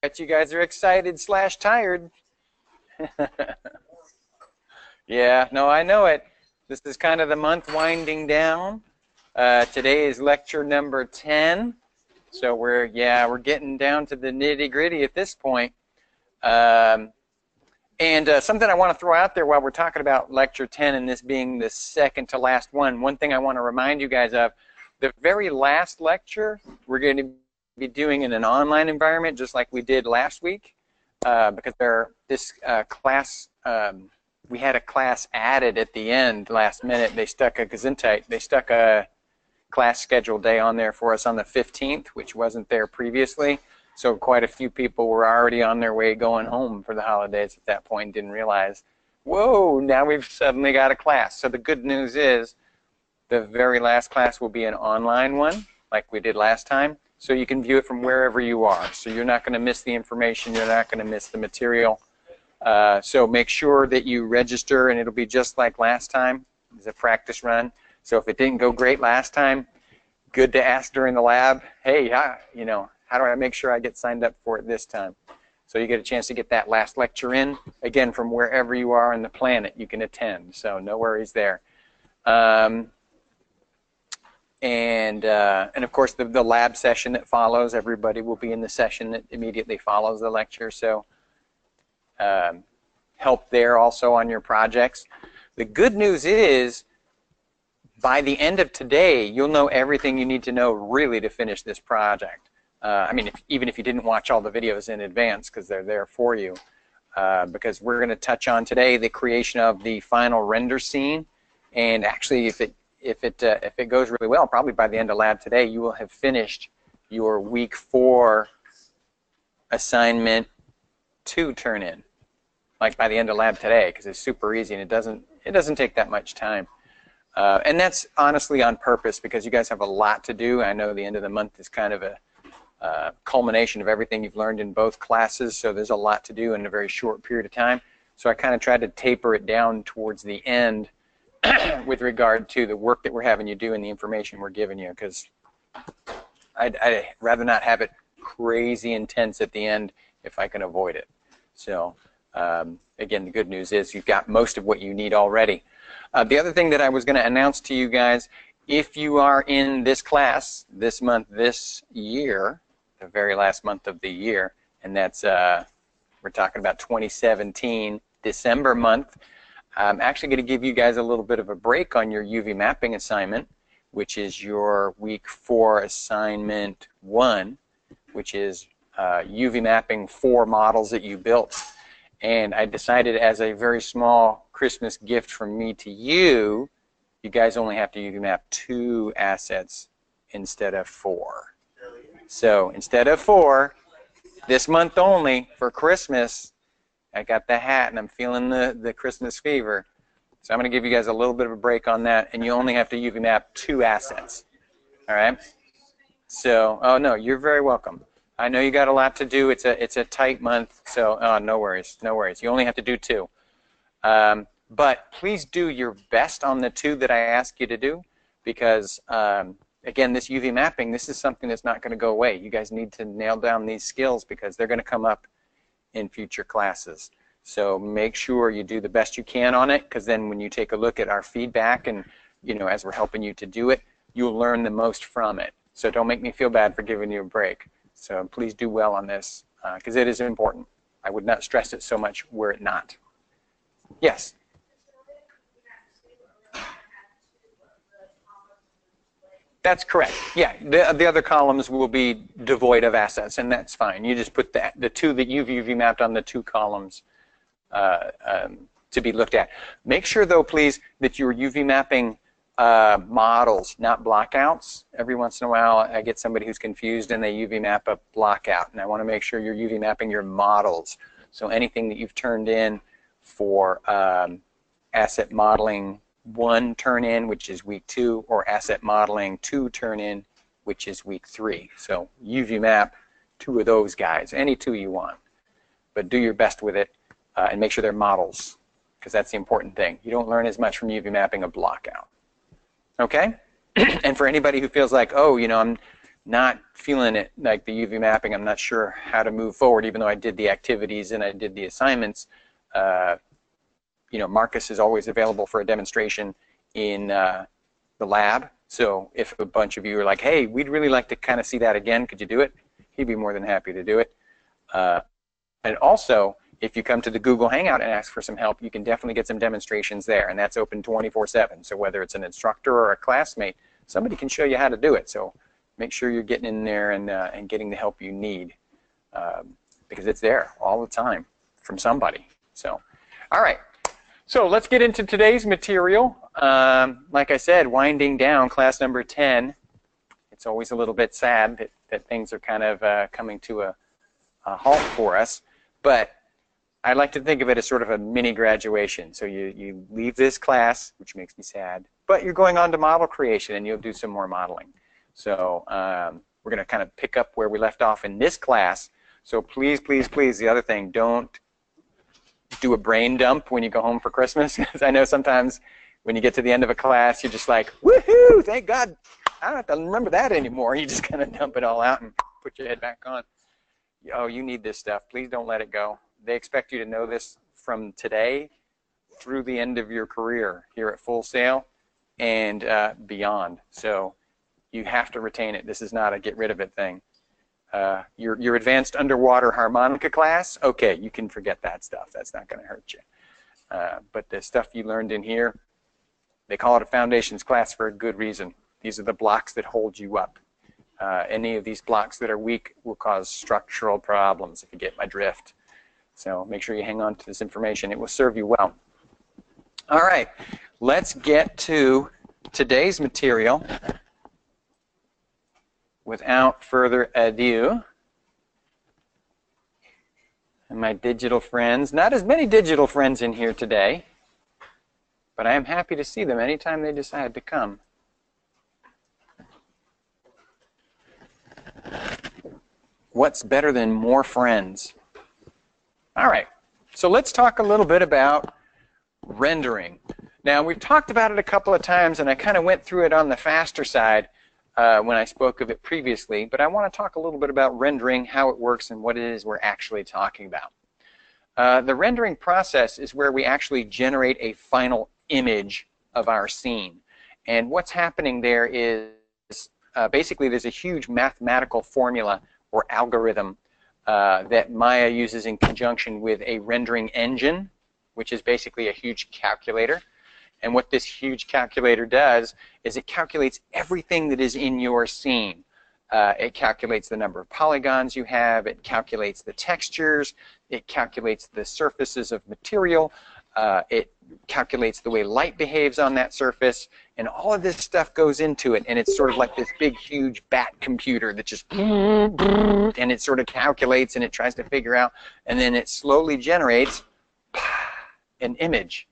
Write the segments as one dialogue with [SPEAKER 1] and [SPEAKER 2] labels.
[SPEAKER 1] Bet you guys are excited / tired. Yeah, no, I know it. This is kind of the month winding down. Today is lecture number 10. So we're getting down to the nitty-gritty at this point. Something I want to throw out there while we're talking about lecture 10 and this being the second to last one thing I want to remind you guys of, the very last lecture we're going to be doing in an online environment just like we did last week because we had a class added at the end last minute. They stuck a class scheduled day on there for us on the 15th, which wasn't there previously. So quite a few people were already on their way going home for the holidays at that point and didn't realize, whoa, now we've suddenly got a class. So the good news is the very last class will be an online one like we did last time. So you can view it from wherever you are. So you're not going to miss the information. You're not going to miss the material. So make sure that you register, and it'll be just like last time. It's a practice run. So if it didn't go great last time, good to ask during the lab, hey, how do I make sure I get signed up for it this time? So you get a chance to get that last lecture in. Again, from wherever you are on the planet, you can attend. So no worries there. And of course, the lab session that follows, everybody will be in the session that immediately follows the lecture. So help there also on your projects. The good news is, by the end of today, you'll know everything you need to know really to finish this project. I mean, even if you didn't watch all the videos in advance, because they're there for you. Because we're going to touch on today the creation of the final render scene. And actually, if it goes really well, probably by the end of lab today, you will have finished your week 4 assignment 2 turn-in, like by the end of lab today, because it's super easy and it doesn't take that much time. And that's honestly on purpose because you guys have a lot to do. I know the end of the month is kind of a culmination of everything you've learned in both classes, so there's a lot to do in a very short period of time. So I kind of tried to taper it down towards the end with regard to the work that we're having you do and the information we're giving you, because I'd rather not have it crazy intense at the end if I can avoid it. So again, the good news is you've got most of what you need already. The other thing that I was going to announce to you guys, if you are in this class this month, this year, the very last month of the year, and that's, we're talking about 2017, December month, I'm actually going to give you guys a little bit of a break on your UV mapping assignment, which is your week 4 assignment 1, which is UV mapping 4 models that you built. And I decided as a very small Christmas gift from me to you, you guys only have to UV map 2 assets instead of 4. So instead of 4, this month only for Christmas, I got the hat and I'm feeling the Christmas fever. So I'm going to give you guys a little bit of a break on that, and you only have to UV map 2 assets. All right? So, oh no, you're very welcome. I know you got a lot to do. It's a tight month, so no worries, no worries. You only have to do 2. But please do your best on the 2 that I ask you to do, because again, this UV mapping, this is something that's not going to go away. You guys need to nail down these skills because they're going to come up in future classes. So make sure you do the best you can on it, because then when you take a look at our feedback and as we're helping you to do it, you'll learn the most from it. So don't make me feel bad for giving you a break. So please do well on this, because it is important. I would not stress it so much were it not. Yes? That's correct. Yeah, the other columns will be devoid of assets, and that's fine. You just put the 2 that you've UV mapped on the 2 columns to be looked at. Make sure, though, please, that you're UV mapping models, not blockouts. Every once in a while, I get somebody who's confused and they UV map a blockout, and I want to make sure you're UV mapping your models. So anything that you've turned in for asset modeling 1 turn-in, which is week 2, or asset modeling 2 turn-in, which is week 3. So UV map 2 of those guys, any 2 you want. But do your best with it and make sure they're models, because that's the important thing. You don't learn as much from UV mapping a blockout. Okay? And for anybody who feels like, oh, I'm not feeling it like the UV mapping, I'm not sure how to move forward, even though I did the activities and I did the assignments. You know, Marcus is always available for a demonstration in the lab. So if a bunch of you are like, hey, we'd really like to kind of see that again, could you do it? He'd be more than happy to do it. And also, if you come to the Google Hangout and ask for some help, you can definitely get some demonstrations there, and that's open 24/7. So whether it's an instructor or a classmate, somebody can show you how to do it. So make sure you're getting in there and getting the help you need, because it's there all the time from somebody. So, all right. So let's get into today's material. Like I said, winding down class number 10. It's always a little bit sad that things are kind of coming to a halt for us, but I like to think of it as sort of a mini graduation. So you leave this class, which makes me sad, but you're going on to model creation and you'll do some more modeling. So we're going to kind of pick up where we left off in this class. So please, please, please, the other thing, don't do a brain dump when you go home for Christmas, because I know sometimes when you get to the end of a class, you're just like, woohoo, thank God, I don't have to remember that anymore. You just kind of dump it all out and put your head back on. Oh, you need this stuff. Please don't let it go. They expect you to know this from today through the end of your career here at Full Sail and beyond. So you have to retain it. This is not a get rid of it thing. Your advanced underwater harmonica class, okay, you can forget that stuff. That's not going to hurt you. But the stuff you learned in here, they call it a foundations class for a good reason. These are the blocks that hold you up. Any of these blocks that are weak will cause structural problems, if you get my drift. So make sure you hang on to this information. It will serve you well. All right, let's get to today's material. Without further ado, and my digital friends, not as many digital friends in here today, but I am happy to see them anytime they decide to come. What's better than more friends? All right, so let's talk a little bit about rendering. Now, we've talked about it a couple of times, and I kind of went through it on the faster side when I spoke of it previously, but I want to talk a little bit about rendering, how it works, and what it is we're actually talking about. The rendering process is where we actually generate a final image of our scene. And what's happening there is basically there's a huge mathematical formula or algorithm that Maya uses in conjunction with a rendering engine, which is basically a huge calculator. And what this huge calculator does is it calculates everything that is in your scene. It calculates the number of polygons you have, it calculates the textures, it calculates the surfaces of material, it calculates the way light behaves on that surface, and all of this stuff goes into it, and it's sort of like this big, huge bat computer that just, and it sort of calculates and it tries to figure out, and then it slowly generates an image.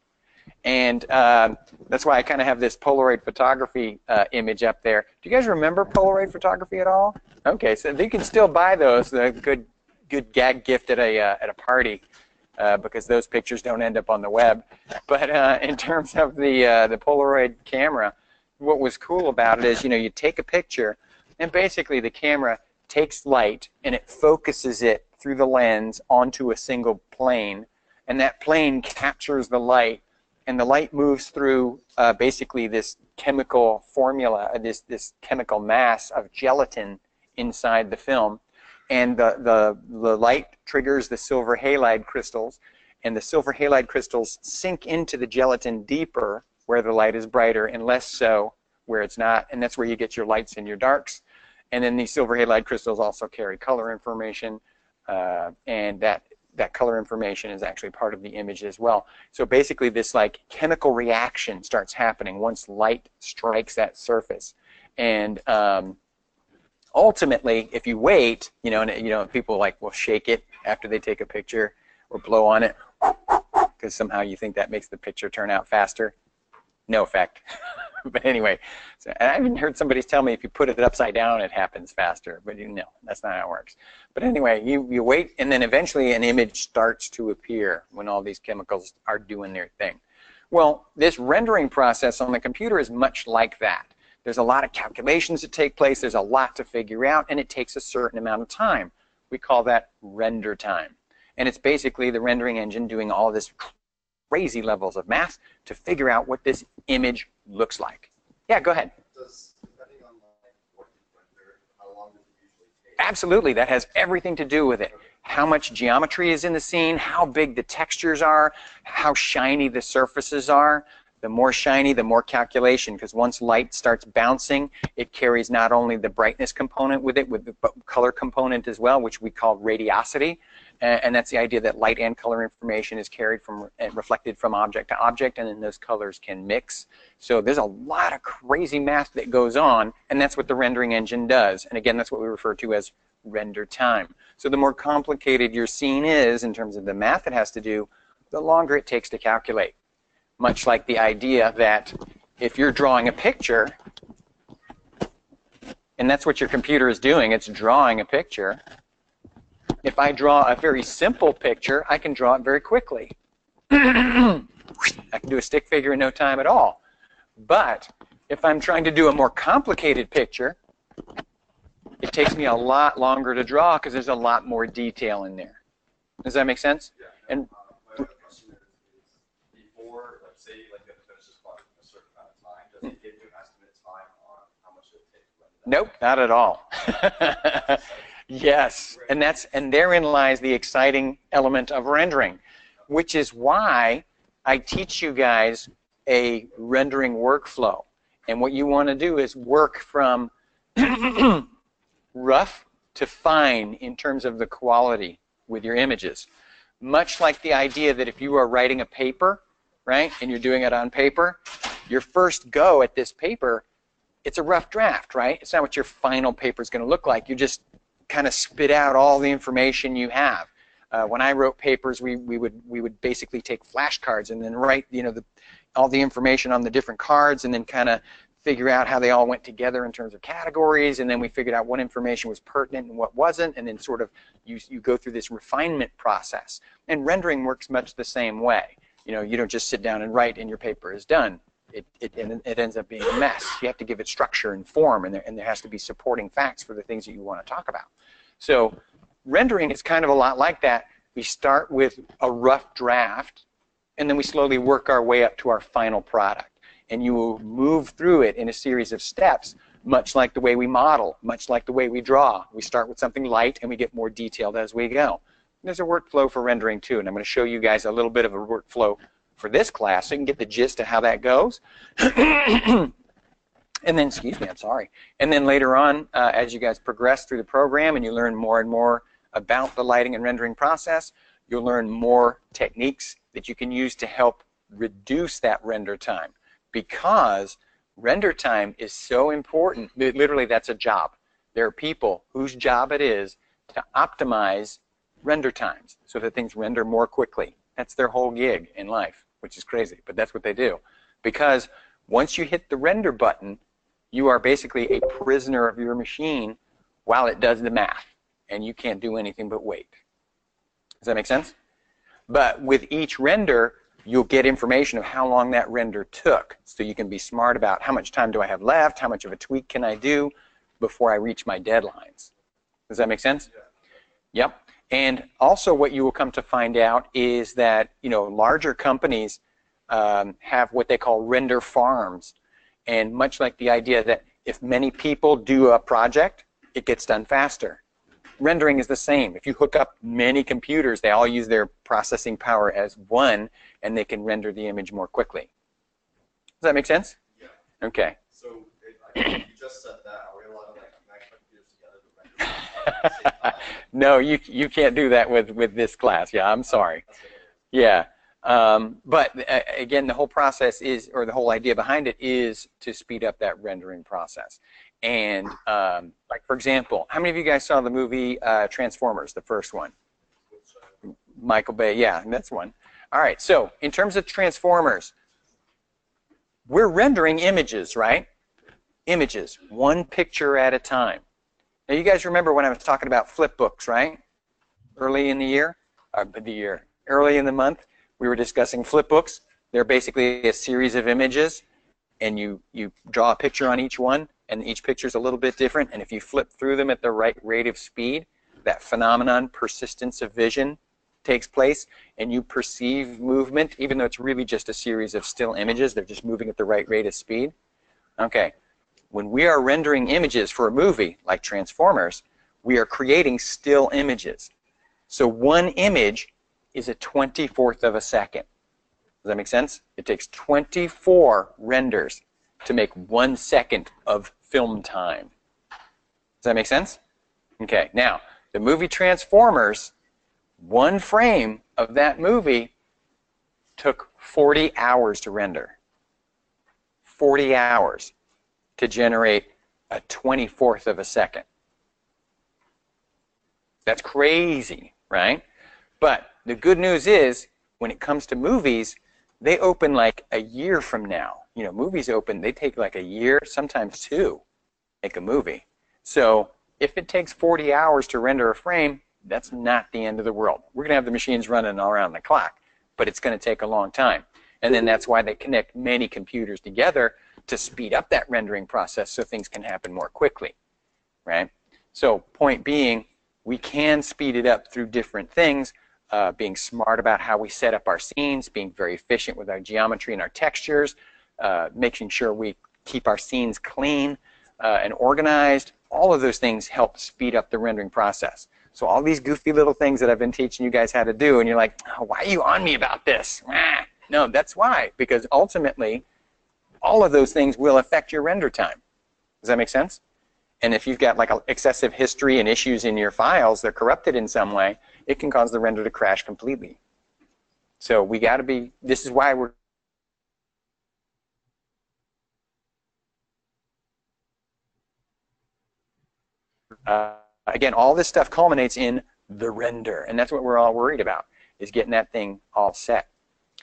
[SPEAKER 1] And that's why I kind of have this Polaroid photography image up there. Do you guys remember Polaroid photography at all? Okay, so you can still buy those. They're a good gag gift at a party because those pictures don't end up on the web. But in terms of the Polaroid camera, what was cool about it is, you know, you take a picture, and basically the camera takes light and it focuses it through the lens onto a single plane, and that plane captures the light. And the light moves through basically this chemical formula, this chemical mass of gelatin inside the film. And the light triggers the silver halide crystals. And the silver halide crystals sink into the gelatin deeper where the light is brighter and less so where it's not. And that's where you get your lights and your darks. And then these silver halide crystals also carry color information. And that color information is actually part of the image as well. So basically this like chemical reaction starts happening once light strikes that surface. And ultimately, if you wait, people like will shake it after they take a picture or blow on it because somehow you think that makes the picture turn out faster. No effect. But anyway, so I even heard somebody tell me if you put it upside down, it happens faster. But that's not how it works. But anyway, you wait, and then eventually an image starts to appear when all these chemicals are doing their thing. Well, this rendering process on the computer is much like that. There's a lot of calculations that take place. There's a lot to figure out, and it takes a certain amount of time. We call that render time. And it's basically the rendering engine doing all this crazy levels of math to figure out what this image looks like. Yeah, go ahead.
[SPEAKER 2] Depending on what you render, how long does it usually take?
[SPEAKER 1] Absolutely, that has everything to do with it. How much geometry is in the scene, how big the textures are, how shiny the surfaces are. The more shiny, the more calculation, because once light starts bouncing, it carries not only the brightness component with it, with the color component as well, which we call radiosity. And that's the idea that light and color information is carried from and reflected from object to object, and then those colors can mix. So there's a lot of crazy math that goes on, and that's what the rendering engine does. And again, that's what we refer to as render time. So the more complicated your scene is in terms of the math it has to do, the longer it takes to calculate. Much like the idea that if you're drawing a picture, and that's what your computer is doing, it's drawing a picture. If I draw a very simple picture, I can draw it very quickly. I can do a stick figure in no time at all. But if I'm trying to do a more complicated picture, it takes me a lot longer to draw because there's a lot more detail in there. Does that make sense?
[SPEAKER 2] Yeah.
[SPEAKER 1] And
[SPEAKER 2] my other question is before, like, say, like, you have to finish this project in a certain amount of time, does it give you an estimate time on how much it takes to render that?
[SPEAKER 1] nope, not at all. Yes, and therein lies the exciting element of rendering, which is why I teach you guys a rendering workflow. And what you want to do is work from rough to fine in terms of the quality with your images. Much like the idea that if you are writing a paper, right, and you're doing it on paper, your first go at this paper, it's a rough draft, right? It's not what your final paper is going to look like. You just kind of spit out all the information you have. When I wrote papers, we would basically take flashcards and then write, you know, all the information on the different cards, and then kind of figure out how they all went together in terms of categories, and then we figured out what information was pertinent and what wasn't, and then sort of you go through this refinement process. And rendering works much the same way. You know, you don't just sit down and write and your paper is done. It ends up being a mess. You have to give it structure and form, and there has to be supporting facts for the things that you want to talk about. So rendering is kind of a lot like that. We start with a rough draft, and then we slowly work our way up to our final product. And you will move through it in a series of steps, much like the way we model, much like the way we draw. We start with something light, and we get more detailed as we go. There's a workflow for rendering, too, and I'm going to show you guys a little bit of a workflow for this class so you can get the gist of how that goes. And then, excuse me, I'm sorry. And then later on, as you guys progress through the program and you learn more and more about the lighting and rendering process, you'll learn more techniques that you can use to help reduce that render time, because render time is so important. Literally, that's a job. There are people whose job it is to optimize render times so that things render more quickly. That's their whole gig in life, which is crazy, but that's what they do. Because once you hit the render button, you are basically a prisoner of your machine while it does the math, and you can't do anything but wait. Does that make sense? But with each render, you'll get information of how long that render took, so you can be smart about how much time do I have left, how much of a tweak can I do before I reach my deadlines. Does that make sense? Yeah. Yep. And also what you will come to find out is that, you know, larger companies have what they call render farms. And much like the idea that if many people do a project, it gets done faster. Rendering is the same. If you hook up many computers, they all use their processing power as one, and they can render the image more quickly. Does that make sense?
[SPEAKER 2] Yeah.
[SPEAKER 1] Okay.
[SPEAKER 2] So you just said that. Are we allowed to, like, connect computers together to render at the same time?
[SPEAKER 1] No, you can't do that with this class. Yeah, I'm sorry. Yeah. But again, the whole process is, or the whole idea behind it is to speed up that rendering process. And like, for example, how many of you guys saw the movie Transformers, the first one? Michael Bay, yeah, that's one. All right, so in terms of Transformers, we're rendering images, right? Images, one picture at a time. Now, you guys remember when I was talking about flip books, right? Early in the year, early in the month, we were discussing flip books. They're basically a series of images and you draw a picture on each one, and each picture is a little bit different, and if you flip through them at the right rate of speed, that phenomenon, persistence of vision, takes place, and you perceive movement, even though it's really just a series of still images. They're just moving at the right rate of speed. Okay, when we are rendering images for a movie like Transformers, we are creating still images. So one image is a 24th of a second. Does that make sense? It takes 24 renders to make 1 second of film time. Does that make sense? Okay, now, the movie Transformers, one frame of that movie took 40 hours to render. 40 hours to generate a 24th of a second. That's crazy, right? But the good news is, when it comes to movies, they open like a year from now. You know, movies open, they take like a year, sometimes 2, to make a movie. So if it takes 40 hours to render a frame, that's not the end of the world. We're going to have the machines running all around the clock, but it's going to take a long time. And then that's why they connect many computers together to speed up that rendering process so things can happen more quickly, right? So point being, we can speed it up through different things, being smart about how we set up our scenes, being very efficient with our geometry and our textures, making sure we keep our scenes clean and organized. All of those things help speed up the rendering process. So all these goofy little things that I've been teaching you guys how to do, and you're like, oh, why are you on me about this? No, that's why, because ultimately, all of those things will affect your render time. Does that make sense? And if you've got like excessive history and issues in your files, they're corrupted in some way, it can cause the render to crash completely. So we got to be, this is why we're again, all this stuff culminates in the render, and that's what we're all worried about, is getting that thing all set.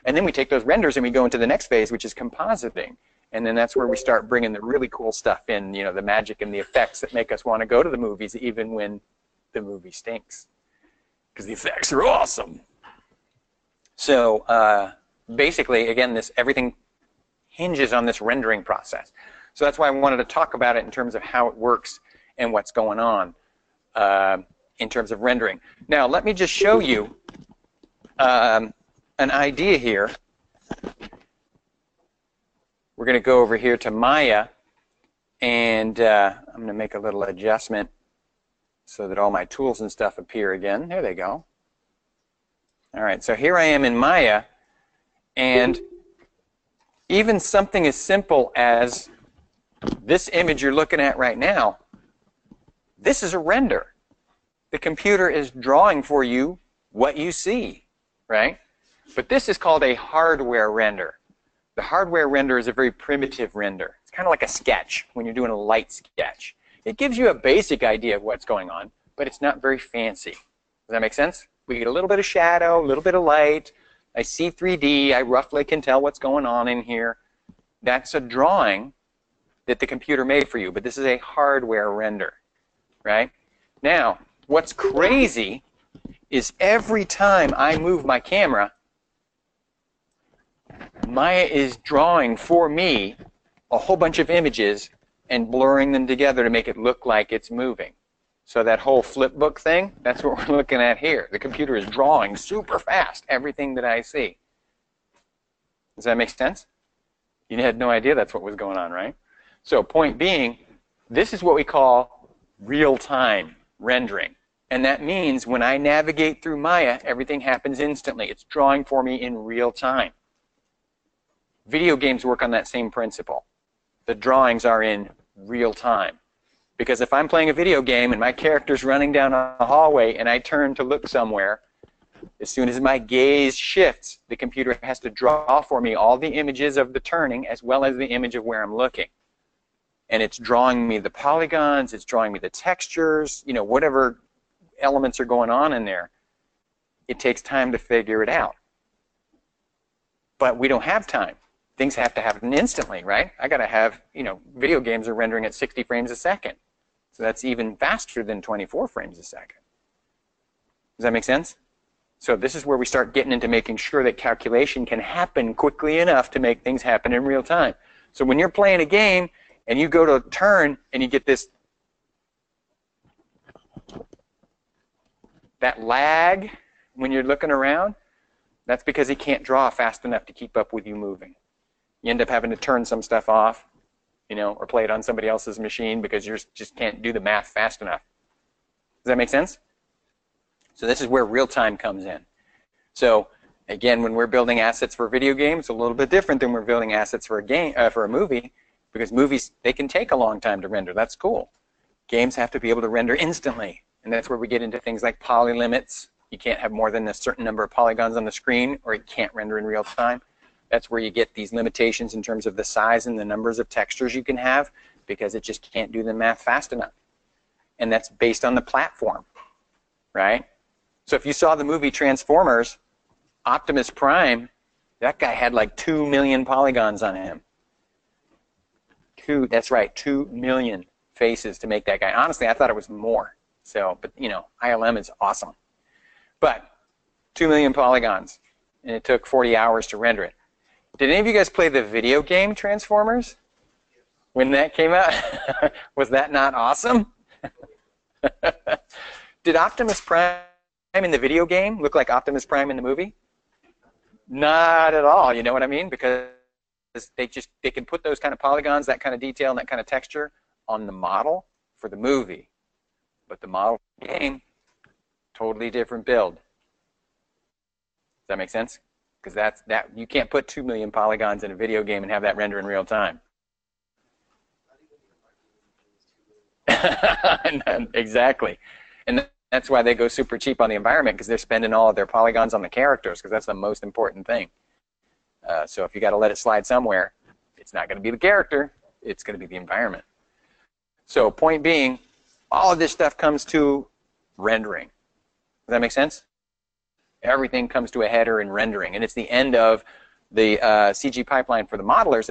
[SPEAKER 1] And then we take those renders and we go into the next phase, which is compositing. And then that's where we start bringing the really cool stuff in, you know, the magic and the effects that make us want to go to the movies even when the movie stinks. Because the effects are awesome. So basically, again, everything hinges on this rendering process. So that's why I wanted to talk about it in terms of how it works and what's going on in terms of rendering. Now, let me just show you an idea here. We're going to go over here to Maya, and I'm going to make a little adjustment so that all my tools and stuff appear again. There they go. All right, so here I am in Maya, and even something as simple as this image you're looking at right now, this is a render. The computer is drawing for you what you see, right? But this is called a hardware render. The hardware render is a very primitive render. It's kind of like a sketch when you're doing a light sketch. It gives you a basic idea of what's going on, but it's not very fancy. Does that make sense? We get a little bit of shadow, a little bit of light. I see 3D. I roughly can tell what's going on in here. That's a drawing that the computer made for you, but this is a hardware render, right? Now, what's crazy is every time I move my camera, Maya is drawing for me a whole bunch of images and blurring them together to make it look like it's moving. So that whole flip book thing, that's what we're looking at here. The computer is drawing super fast everything that I see. Does that make sense? You had no idea that's what was going on, right? So point being, this is what we call real-time rendering. And that means when I navigate through Maya, everything happens instantly. It's drawing for me in real time. Video games work on that same principle. The drawings are in real time. Because if I'm playing a video game and my character's running down a hallway and I turn to look somewhere, as soon as my gaze shifts, the computer has to draw for me all the images of the turning as well as the image of where I'm looking. And it's drawing me the polygons, it's drawing me the textures, you know, whatever elements are going on in there. It takes time to figure it out. But we don't have time. Things have to happen instantly, right? I got to have, you know, video games are rendering at 60 frames a second. So that's even faster than 24 frames a second. Does that make sense? So this is where we start getting into making sure that calculation can happen quickly enough to make things happen in real time. So when you're playing a game and you go to turn and you get that lag when you're looking around, that's because he can't draw fast enough to keep up with you moving. You end up having to turn some stuff off, or play it on somebody else's machine because you just can't do the math fast enough. Does that make sense? So this is where real time comes in. So again, when we're building assets for video games, it's a little bit different than we're building assets for a movie, because movies, they can take a long time to render. That's cool. Games have to be able to render instantly, and that's where we get into things like poly limits. You can't have more than a certain number of polygons on the screen, or it can't render in real time. That's where you get these limitations in terms of the size and the numbers of textures you can have, because it just can't do the math fast enough. And that's based on the platform, right? So if you saw the movie Transformers, Optimus Prime, that guy had like 2 million polygons on him. That's right, 2 million faces to make that guy. Honestly, I thought it was more. So, but ILM is awesome. But 2 million polygons, and it took 40 hours to render it. Did any of you guys play the video game Transformers when that came out? Was that not awesome? Did Optimus Prime in the video game look like Optimus Prime in the movie? Not at all. You know what I mean? Because they can put those kind of polygons, that kind of detail, and that kind of texture on the model for the movie. But the model for the game, totally different build. Does that make sense? Because you can't put 2 million polygons in a video game and have that render in real time. Exactly. And that's why they go super cheap on the environment, because they're spending all of their polygons on the characters, because that's the most important thing. So if you got to let it slide somewhere, it's not going to be the character, it's going to be the environment. So point being, all of this stuff comes to rendering. Does that make sense? Everything comes to a header in rendering, and it's the end of the CG pipeline for the modelers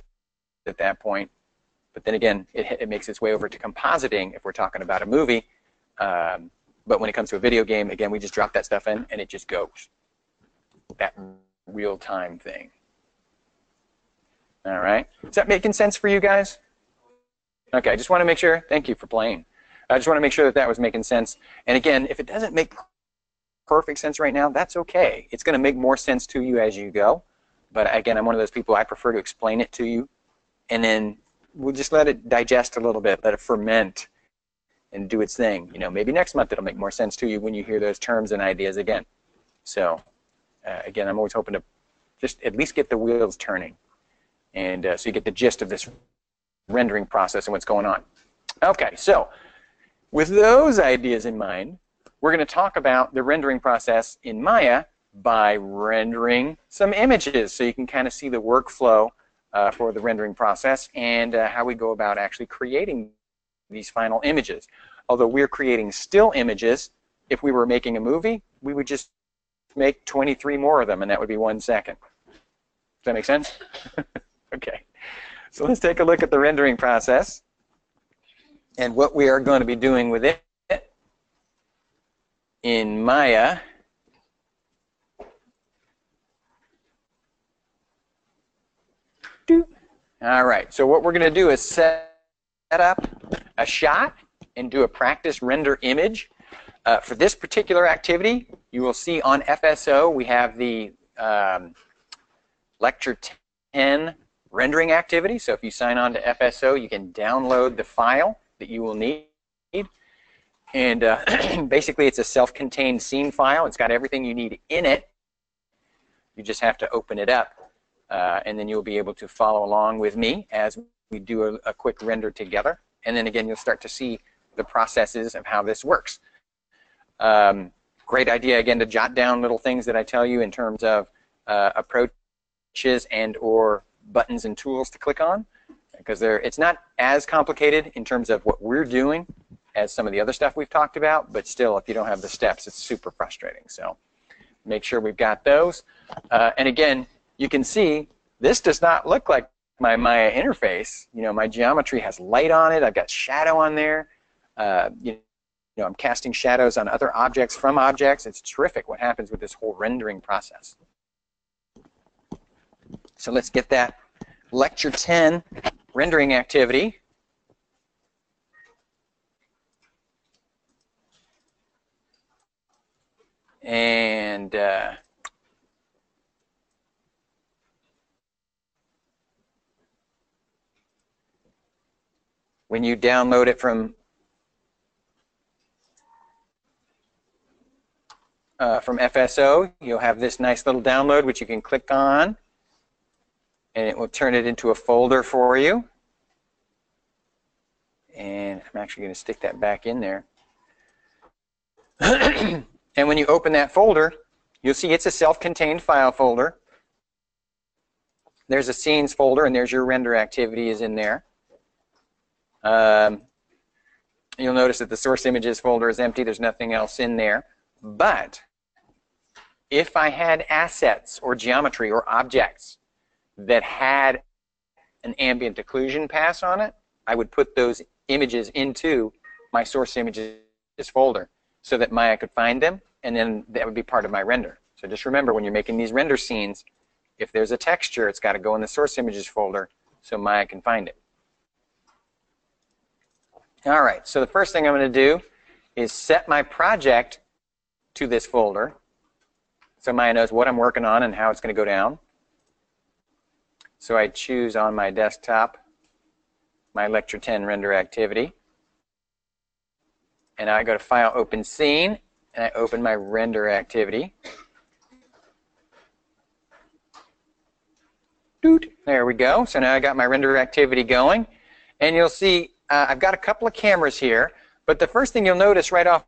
[SPEAKER 1] at that point. But then again, it makes its way over to compositing if we're talking about a movie. But when it comes to a video game, again, we just drop that stuff in, and it just goes. That real-time thing. All right? Is that making sense for you guys? Okay, I just want to make sure. Thank you for playing. I just want to make sure that was making sense. And again, if it doesn't make perfect sense right now, that's okay. It's going to make more sense to you as you go. But again, I'm one of those people, I prefer to explain it to you, and then we'll just let it digest a little bit, let it ferment and do its thing. Maybe next month it'll make more sense to you when you hear those terms and ideas again. So again, I'm always hoping to just at least get the wheels turning, and so you get the gist of this rendering process and what's going on. Okay, so with those ideas in mind, we're going to talk about the rendering process in Maya by rendering some images, so you can kind of see the workflow for the rendering process and how we go about actually creating these final images. Although we're creating still images, if we were making a movie, we would just make 23 more of them, and that would be 1 second. Does that make sense? Okay. So let's take a look at the rendering process and what we are going to be doing with it in Maya. All right, so what we're going to do is set up a shot and do a practice render image. For this particular activity, you will see on FSO we have the Lecture 10 rendering activity. So if you sign on to FSO, you can download the file that you will need. And basically, it's a self-contained scene file. It's got everything you need in it. You just have to open it up. And then you'll be able to follow along with me as we do a quick render together. And then again, you'll start to see the processes of how this works. Great idea, again, to jot down little things that I tell you in terms of approaches and or buttons and tools to click on, because it's not as complicated in terms of what we're doing as some of the other stuff we've talked about, but still, if you don't have the steps, it's super frustrating. So make sure we've got those. And again, you can see this does not look like my Maya interface. My geometry has light on it. I've got shadow on there. I'm casting shadows on other objects from objects. It's terrific what happens with this whole rendering process. So let's get that Lecture 10, rendering activity. And when you download it from FSO, you'll have this nice little download which you can click on, and it will turn it into a folder for you. And I'm actually going to stick that back in there. And when you open that folder, you'll see it's a self-contained file folder. There's a scenes folder, and there's your render activity is in there. You'll notice that the source images folder is empty. There's nothing else in there. But if I had assets or geometry or objects that had an ambient occlusion pass on it, I would put those images into my source images folder so that Maya could find them, and then that would be part of my render. So just remember, when you're making these render scenes, if there's a texture, it's got to go in the source images folder so Maya can find it. All right, so the first thing I'm going to do is set my project to this folder so Maya knows what I'm working on and how it's going to go down. So I choose on my desktop my Lecture 10 render activity. And I go to File, Open Scene, and I open my render activity. Doot. There we go. So now I got my render activity going. And you'll see I've got a couple of cameras here. But the first thing you'll notice right off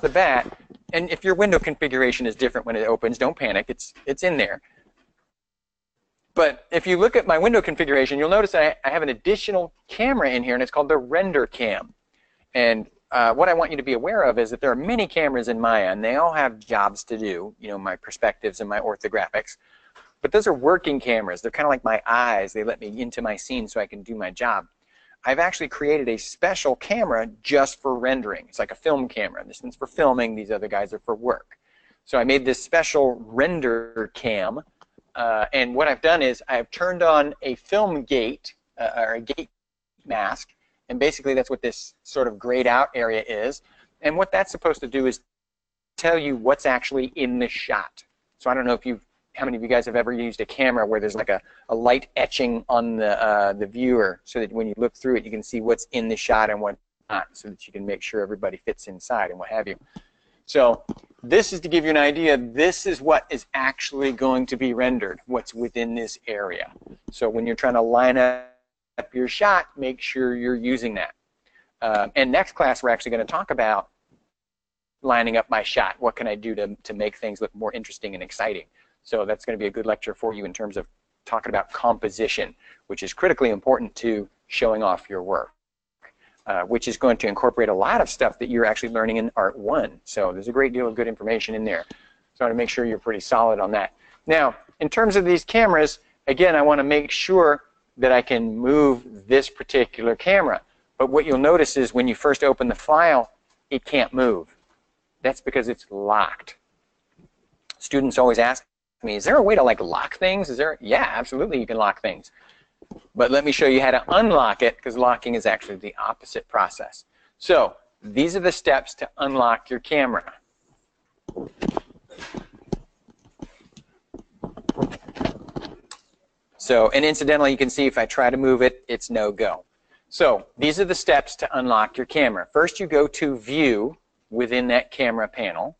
[SPEAKER 1] the bat, and if your window configuration is different when it opens, don't panic. It's in there. But if you look at my window configuration, you'll notice that I have an additional camera in here, and it's called the Render Cam. And what I want you to be aware of is that there are many cameras in Maya, and they all have jobs to do, you know, my perspectives and my orthographics. But those are working cameras. They're kind of like my eyes. They let me into my scene so I can do my job. I've actually created a special camera just for rendering. It's like a film camera. This one's for filming. These other guys are for work. So I made this special Render Cam. And what I've done is I've turned on a film gate, or a gate mask, and basically that's what this sort of grayed out area is. And what that's supposed to do is tell you what's actually in the shot. So I don't know if how many of you guys have ever used a camera where there's like a light etching on the viewer, so that when you look through it you can see what's in the shot and what's not, so that you can make sure everybody fits inside and what have you. So this is to give you an idea. This is what is actually going to be rendered, what's within this area. So when you're trying to line up your shot, make sure you're using that. And next class we're actually going to talk about lining up my shot. What can I do to make things look more interesting and exciting? So that's going to be a good lecture for you in terms of talking about composition, which is critically important to showing off your work. Which is going to incorporate a lot of stuff that you're actually learning in Art 1. So there's a great deal of good information in there. So I want to make sure you're pretty solid on that. Now, in terms of these cameras, again, I want to make sure that I can move this particular camera. But what you'll notice is when you first open the file, it can't move. That's because it's locked. Students always ask me, is there a way to like lock things? Yeah, absolutely you can lock things. But let me show you how to unlock it, because locking is actually the opposite process. So these are the steps to unlock your camera. So, and incidentally, you can see if I try to move it, it's no go. So these are the steps to unlock your camera. First, you go to View within that camera panel,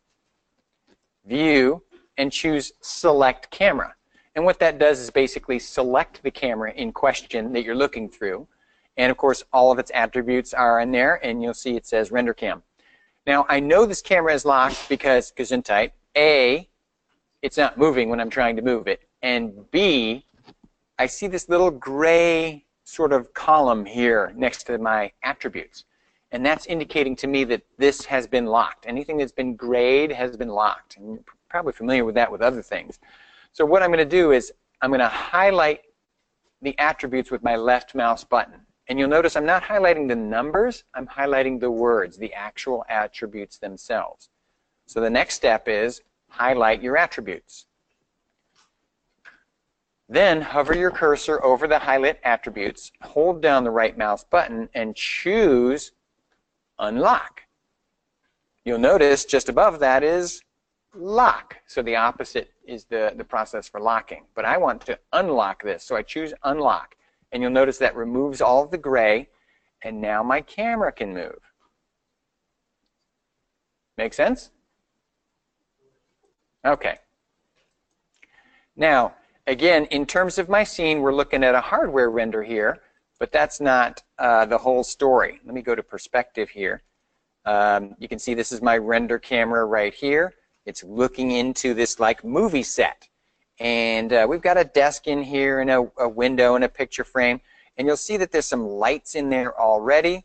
[SPEAKER 1] View, and choose Select Camera. And what that does is basically select the camera in question that you're looking through. And of course, all of its attributes are in there, and you'll see it says Render Cam. Now, I know this camera is locked because, Gesundheit, A, it's not moving when I'm trying to move it, and B, I see this little gray sort of column here next to my attributes. And that's indicating to me that this has been locked. Anything that's been grayed has been locked. And you're probably familiar with that with other things. So what I'm going to do is I'm going to highlight the attributes with my left mouse button. And you'll notice I'm not highlighting the numbers, I'm highlighting the words, the actual attributes themselves. So the next step is highlight your attributes. Then hover your cursor over the highlight attributes, hold down the right mouse button, and choose Unlock. You'll notice just above that is Lock. So the opposite is the process for locking. But I want to unlock this, so I choose Unlock. And you'll notice that removes all of the gray, and now my camera can move. Make sense? Okay. Now, again, in terms of my scene, we're looking at a hardware render here, but that's not the whole story. Let me go to perspective here. You can see this is my render camera right here. It's looking into this like movie set. And we've got a desk in here and a window and a picture frame. And you'll see that there's some lights in there already,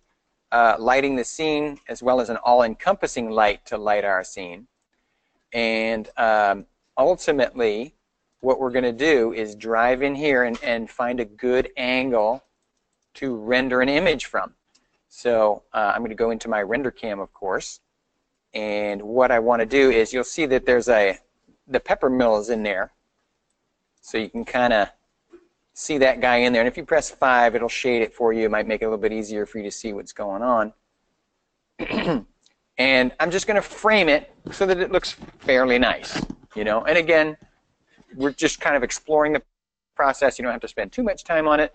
[SPEAKER 1] lighting the scene, as well as an all-encompassing light to light our scene. And ultimately, what we're going to do is drive in here and find a good angle to render an image from. So I'm going to go into my render cam, of course. And what I want to do is, you'll see that there's the pepper mill is in there. So you can kind of see that guy in there. And if you press 5, it'll shade it for you. It might make it a little bit easier for you to see what's going on. And I'm just going to frame it so that it looks fairly nice, you know. And again, we're just kind of exploring the process. You don't have to spend too much time on it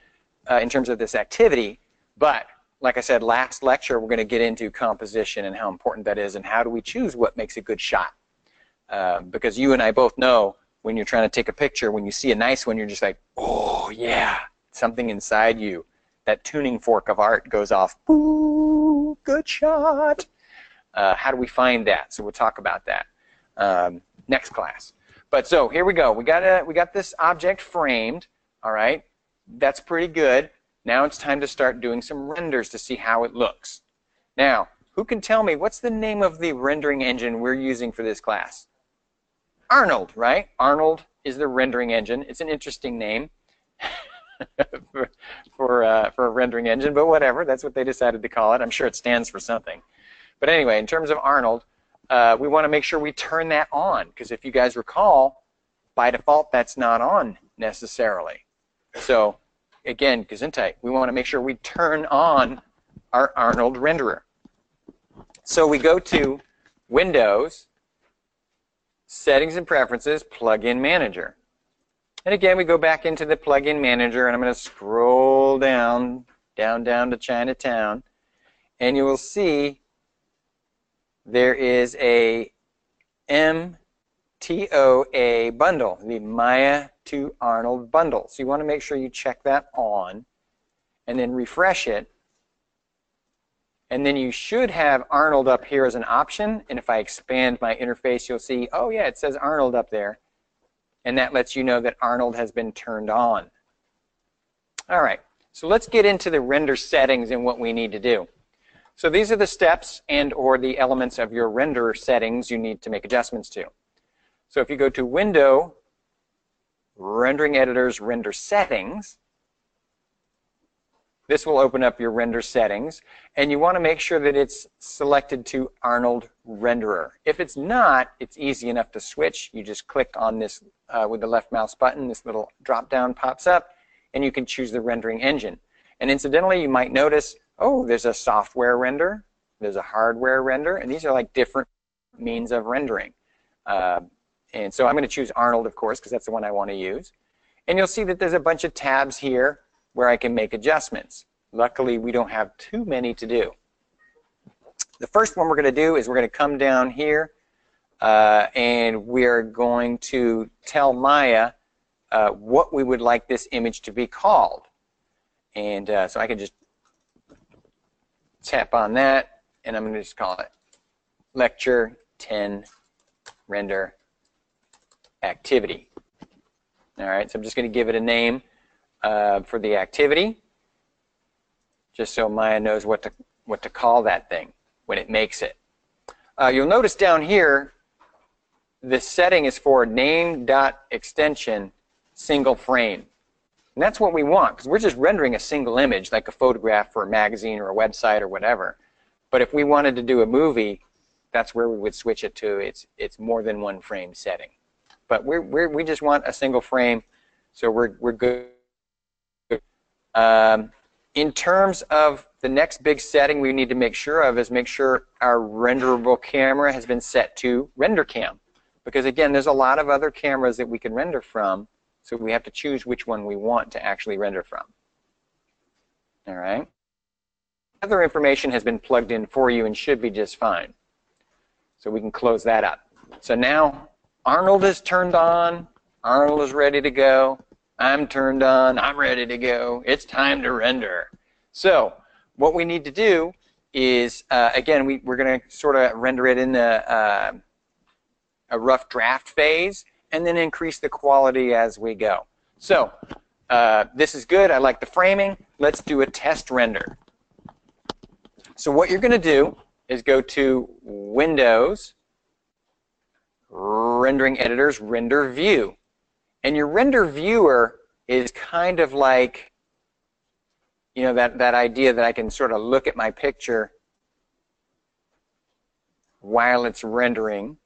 [SPEAKER 1] in terms of this activity. But like I said, last lecture, we're going to get into composition and how important that is and how do we choose what makes a good shot. Because you and I both know when you're trying to take a picture, when you see a nice one, you're just like, oh, yeah, something inside you. That tuning fork of art goes off. Ooh, good shot. How do we find that? So we'll talk about that next class. But so here we go. We got this object framed. All right, that's pretty good. Now it's time to start doing some renders to see how it looks. Now, who can tell me what's the name of the rendering engine we're using for this class? Arnold, right? Arnold is the rendering engine. It's an interesting name for a rendering engine, but whatever. That's what they decided to call it. I'm sure it stands for something. But anyway, in terms of Arnold, we want to make sure we turn that on, because if you guys recall, by default, that's not on necessarily. So again, Gesundheit, we want to make sure we turn on our Arnold renderer. So we go to Windows, Settings and Preferences, Plugin Manager. And again, we go back into the Plugin Manager, and I'm going to scroll down to Chinatown, and you will see there is a MTOA bundle, the Maya to Arnold bundle. So you want to make sure you check that on and then refresh it. And then you should have Arnold up here as an option. And if I expand my interface, you'll see, oh yeah, it says Arnold up there. And that lets you know that Arnold has been turned on. All right, so let's get into the render settings and what we need to do. So these are the steps and or the elements of your render settings you need to make adjustments to. So if you go to Window, Rendering Editors, Render Settings, this will open up your render settings, and you want to make sure that it's selected to Arnold Renderer. If it's not, it's easy enough to switch. You just click on this with the left mouse button, this little drop down pops up, and you can choose the rendering engine. And incidentally, you might notice, oh, there's a software render, there's a hardware render, and these are like different means of rendering. And so I'm going to choose Arnold, of course, because that's the one I want to use. And you'll see that there's a bunch of tabs here where I can make adjustments. Luckily, we don't have too many to do. The first one we're going to do is we're going to come down here, and we're going to tell Maya what we would like this image to be called. And so I can just tap on that, and I'm going to just call it Lecture 10 Render Activity. All right, so I'm just going to give it a name for the activity, just so Maya knows what to call that thing when it makes it. You'll notice down here, the setting is for name.extension single frame. And that's what we want, because we're just rendering a single image, like a photograph for a magazine or a website or whatever. But if we wanted to do a movie, that's where we would switch it to. It's more than one frame setting. But we just want a single frame, So we're good. In terms of the next big setting we need to make sure of is make sure our renderable camera has been set to render cam. Because again, there's a lot of other cameras that we can render from, so we have to choose which one we want to actually render from. All right? Other information has been plugged in for you and should be just fine. So we can close that up. So now Arnold is turned on, Arnold is ready to go. I'm turned on, I'm ready to go. It's time to render. So what we need to do is, again, we're going to sort of render it in a rough draft phase and then increase the quality as we go. So this is good. I like the framing. Let's do a test render. So what you're going to do is go to Windows, Rendering Editors, Render View. And your render viewer is kind of like, you know, that idea that I can sort of look at my picture while it's rendering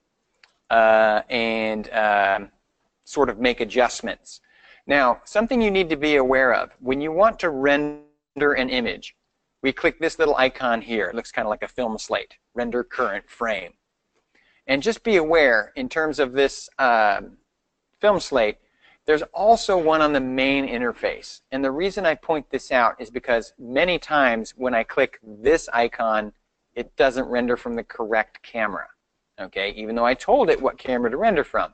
[SPEAKER 1] and sort of make adjustments. Now, something you need to be aware of, when you want to render an image, we click this little icon here. It looks kind of like a film slate, Render Current Frame. And just be aware, in terms of this film slate, there's also one on the main interface. And the reason I point this out is because many times when I click this icon, it doesn't render from the correct camera, okay, even though I told it what camera to render from.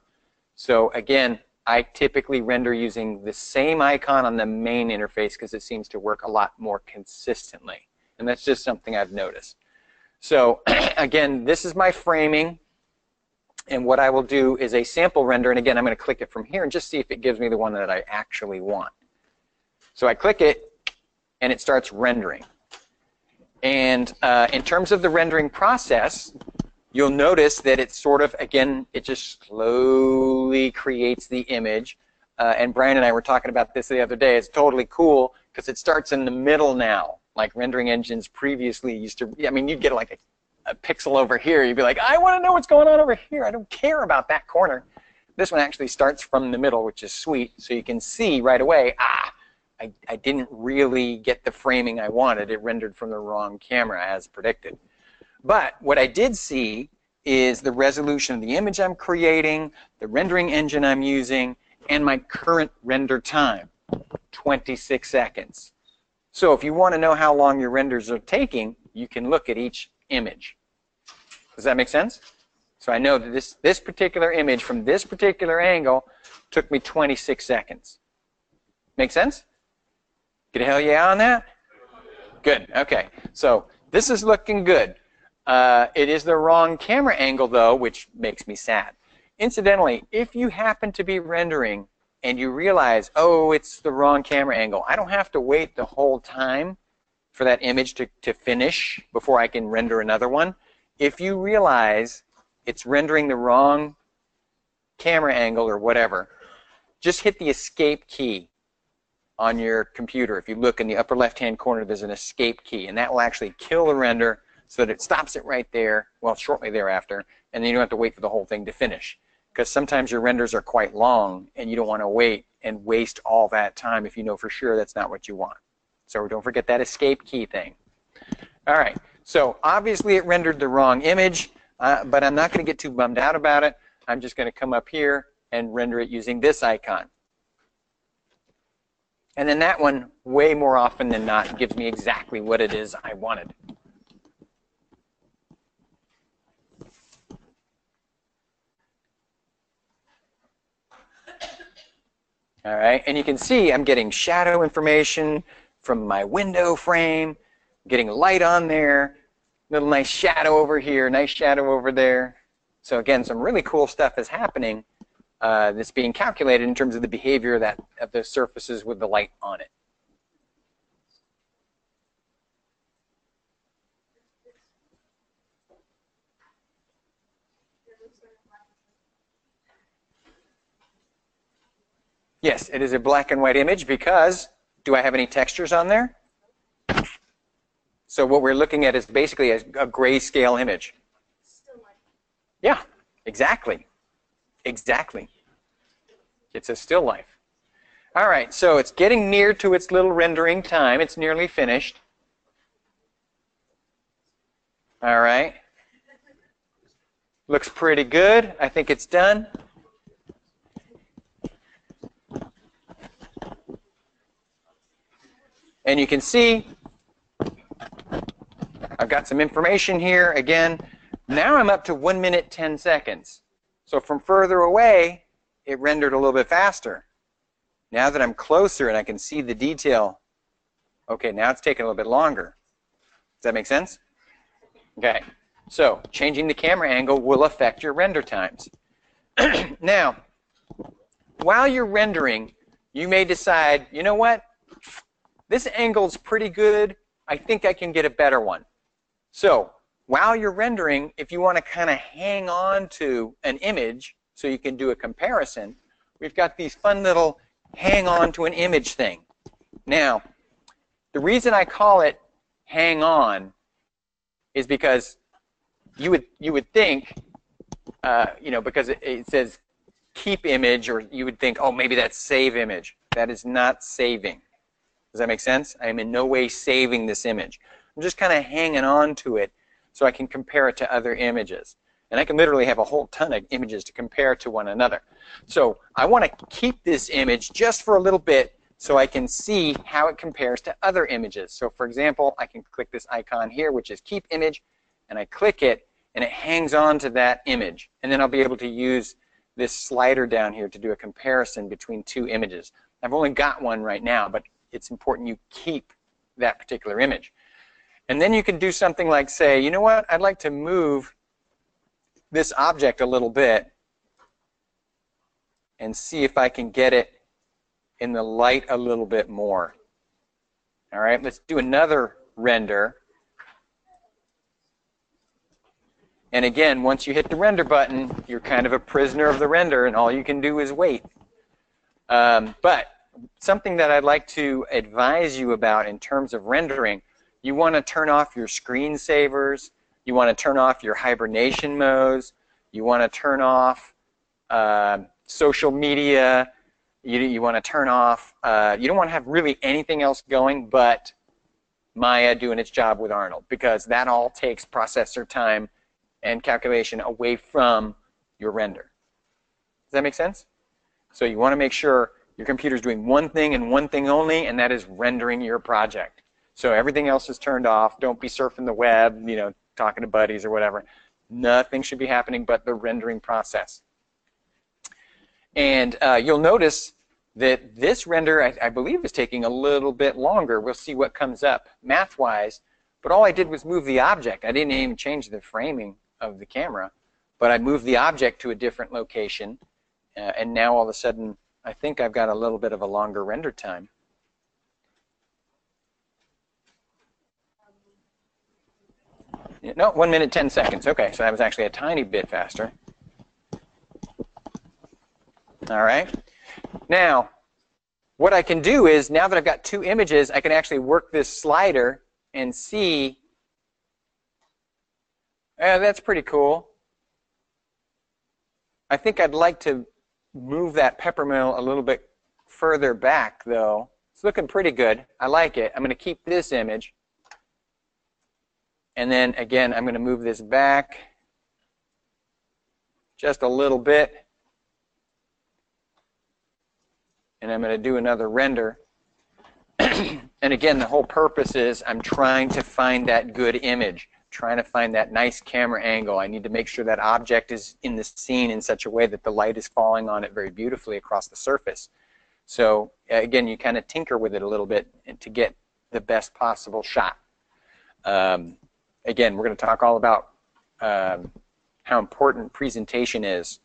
[SPEAKER 1] So again, I typically render using the same icon on the main interface because it seems to work a lot more consistently. And that's just something I've noticed. So again, this is my framing. And what I will do is a sample render, and again, I'm going to click it from here and just see if it gives me the one that I actually want. So I click it, and it starts rendering. And in terms of the rendering process, you'll notice that it's sort of, again, it just slowly creates the image. And Brian and I were talking about this the other day. It's totally cool because it starts in the middle now, like rendering engines previously used to. I mean, you'd get like a pixel over here, you'd be like, I want to know what's going on over here. I don't care about that corner. This one actually starts from the middle, which is sweet. So you can see right away, I didn't really get the framing I wanted. It rendered from the wrong camera as predicted. But what I did see is the resolution of the image I'm creating, the rendering engine I'm using, and my current render time, 26 seconds. So if you want to know how long your renders are taking, you can look at each image. Does that make sense? So I know that this particular image from this particular angle took me 26 seconds. Make sense? Get a hell yeah on that? Good. Okay. So this is looking good. It is the wrong camera angle, though, which makes me sad. Incidentally, if you happen to be rendering and you realize, oh, it's the wrong camera angle, I don't have to wait the whole time for that image to finish before I can render another one. If you realize it's rendering the wrong camera angle or whatever, just hit the escape key on your computer. If you look in the upper left-hand corner, there's an escape key, and that will actually kill the render so that it stops it right there, well, shortly thereafter, and then you don't have to wait for the whole thing to finish. Because sometimes your renders are quite long, and you don't want to wait and waste all that time if you know for sure that's not what you want. So don't forget that escape key thing. All right, so obviously it rendered the wrong image, but I'm not going to get too bummed out about it. I'm just going to come up here and render it using this icon. And then that one, way more often than not, gives me exactly what it is I wanted. All right, and you can see I'm getting shadow information from my window frame, getting light on there, little nice shadow over here, nice shadow over there. So again, some really cool stuff is happening that's being calculated in terms of the behavior of the surfaces with the light on it. Yes, it is a black and white image because, do I have any textures on there? So what we're looking at is basically a grayscale image.
[SPEAKER 3] Still life.
[SPEAKER 1] Yeah, exactly. Exactly. It's a still life. All right, so it's getting near to its little rendering time. It's nearly finished. All right. Looks pretty good. I think it's done. And you can see I've got some information here. Again, now I'm up to 1 minute 10 seconds. So from further away, it rendered a little bit faster. Now that I'm closer and I can see the detail, okay, now it's taking a little bit longer. Does that make sense? Okay, so changing the camera angle will affect your render times. Now, while you're rendering, you may decide, you know what? This angle's pretty good. I think I can get a better one. So while you're rendering, if you want to kind of hang on to an image so you can do a comparison, we've got these fun little hang on to an image thing. Now, the reason I call it hang on is because you would think, because it says keep image, or you would think, oh, maybe that's save image. That is not saving. Does that make sense? I am in no way saving this image. I'm just kind of hanging on to it so I can compare it to other images. And I can literally have a whole ton of images to compare to one another. So I want to keep this image just for a little bit so I can see how it compares to other images. So for example, I can click this icon here, which is keep image, and I click it, and it hangs on to that image. And then I'll be able to use this slider down here to do a comparison between two images. I've only got one right now, but it's important you keep that particular image. And then you can do something like say, you know what, I'd like to move this object a little bit and see if I can get it in the light a little bit more. All right, let's do another render. And again, once you hit the render button, you're kind of a prisoner of the render, and all you can do is wait. But something that I'd like to advise you about in terms of rendering, you want to turn off your screensavers, you want to turn off your hibernation modes, you want to turn off social media, you want to turn off, you don't want to have really anything else going but Maya doing its job with Arnold, because that all takes processor time and calculation away from your render. Does that make sense? So you want to make sure your computer's doing one thing and one thing only, and that is rendering your project. So everything else is turned off. Don't be surfing the web, talking to buddies or whatever. Nothing should be happening but the rendering process. And you'll notice that this render, I believe, is taking a little bit longer. We'll see what comes up math-wise. But all I did was move the object. I didn't even change the framing of the camera, but I moved the object to a different location. And now all of a sudden, I think I've got a little bit of a longer render time. No, 1 minute 10 seconds. Okay, so that was actually a tiny bit faster. All right. Now, what I can do is, now that I've got two images, I can actually work this slider and see, that's pretty cool. I think I'd like to move that peppermill a little bit further back, though. It's looking pretty good. I like it. I'm going to keep this image. And then, again, I'm going to move this back just a little bit. And I'm going to do another render. And again, the whole purpose is I'm trying to find that good image, trying to find that nice camera angle. I need to make sure that object is in the scene in such a way that the light is falling on it very beautifully across the surface. So again, you kind of tinker with it a little bit to get the best possible shot. Again, we're going to talk all about how important presentation is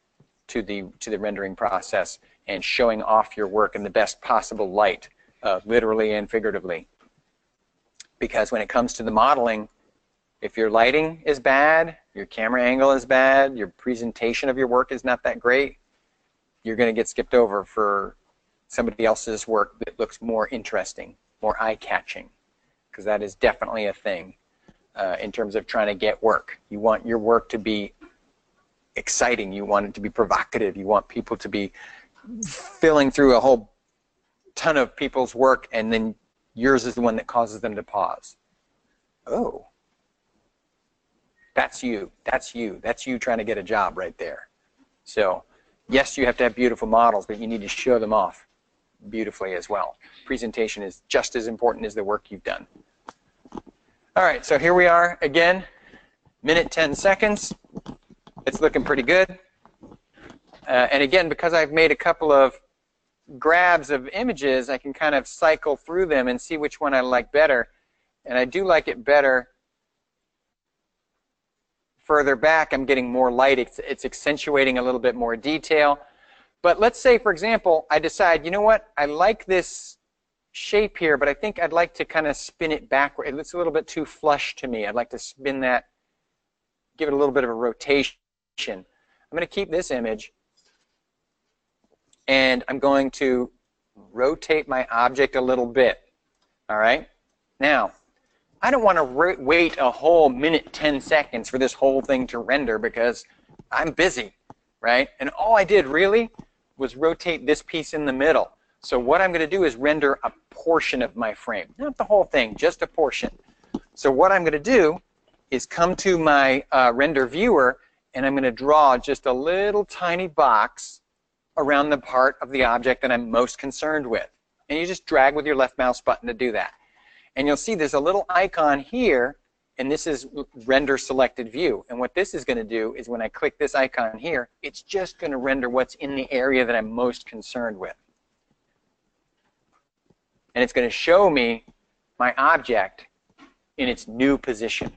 [SPEAKER 1] to the rendering process and showing off your work in the best possible light, literally and figuratively. Because when it comes to the modeling, if your lighting is bad, your camera angle is bad, your presentation of your work is not that great, you're going to get skipped over for somebody else's work that looks more interesting, more eye-catching, because that is definitely a thing in terms of trying to get work. You want your work to be exciting. You want it to be provocative. You want people to be filling through a whole ton of people's work, and then yours is the one that causes them to pause. Oh, that's you. That's you. That's you trying to get a job right there. So, yes, you have to have beautiful models, but you need to show them off beautifully as well. Presentation is just as important as the work you've done. All right, so here we are again, minute 10 seconds. It's looking pretty good. And again, because I've made a couple of grabs of images, I can kind of cycle through them and see which one I like better. And I do like it better further back. I'm getting more light. It's accentuating a little bit more detail. But let's say, for example, I decide, you know what, I like this shape here, but I think I'd like to kind of spin it backward. It looks a little bit too flush to me. I'd like to spin that, give it a little bit of a rotation. I'm going to keep this image, and I'm going to rotate my object a little bit. All right? Now, I don't want to wait a whole minute 10 seconds for this whole thing to render because I'm busy, right? And all I did really was rotate this piece in the middle. So what I'm going to do is render a portion of my frame. Not the whole thing, just a portion. So what I'm going to do is come to my render viewer, and I'm going to draw just a little tiny box around the part of the object that I'm most concerned with. And you just drag with your left mouse button to do that. And you'll see there's a little icon here, and this is render selected view. And what this is going to do is when I click this icon here, it's just going to render what's in the area that I'm most concerned with. And it's going to show me my object in its new position.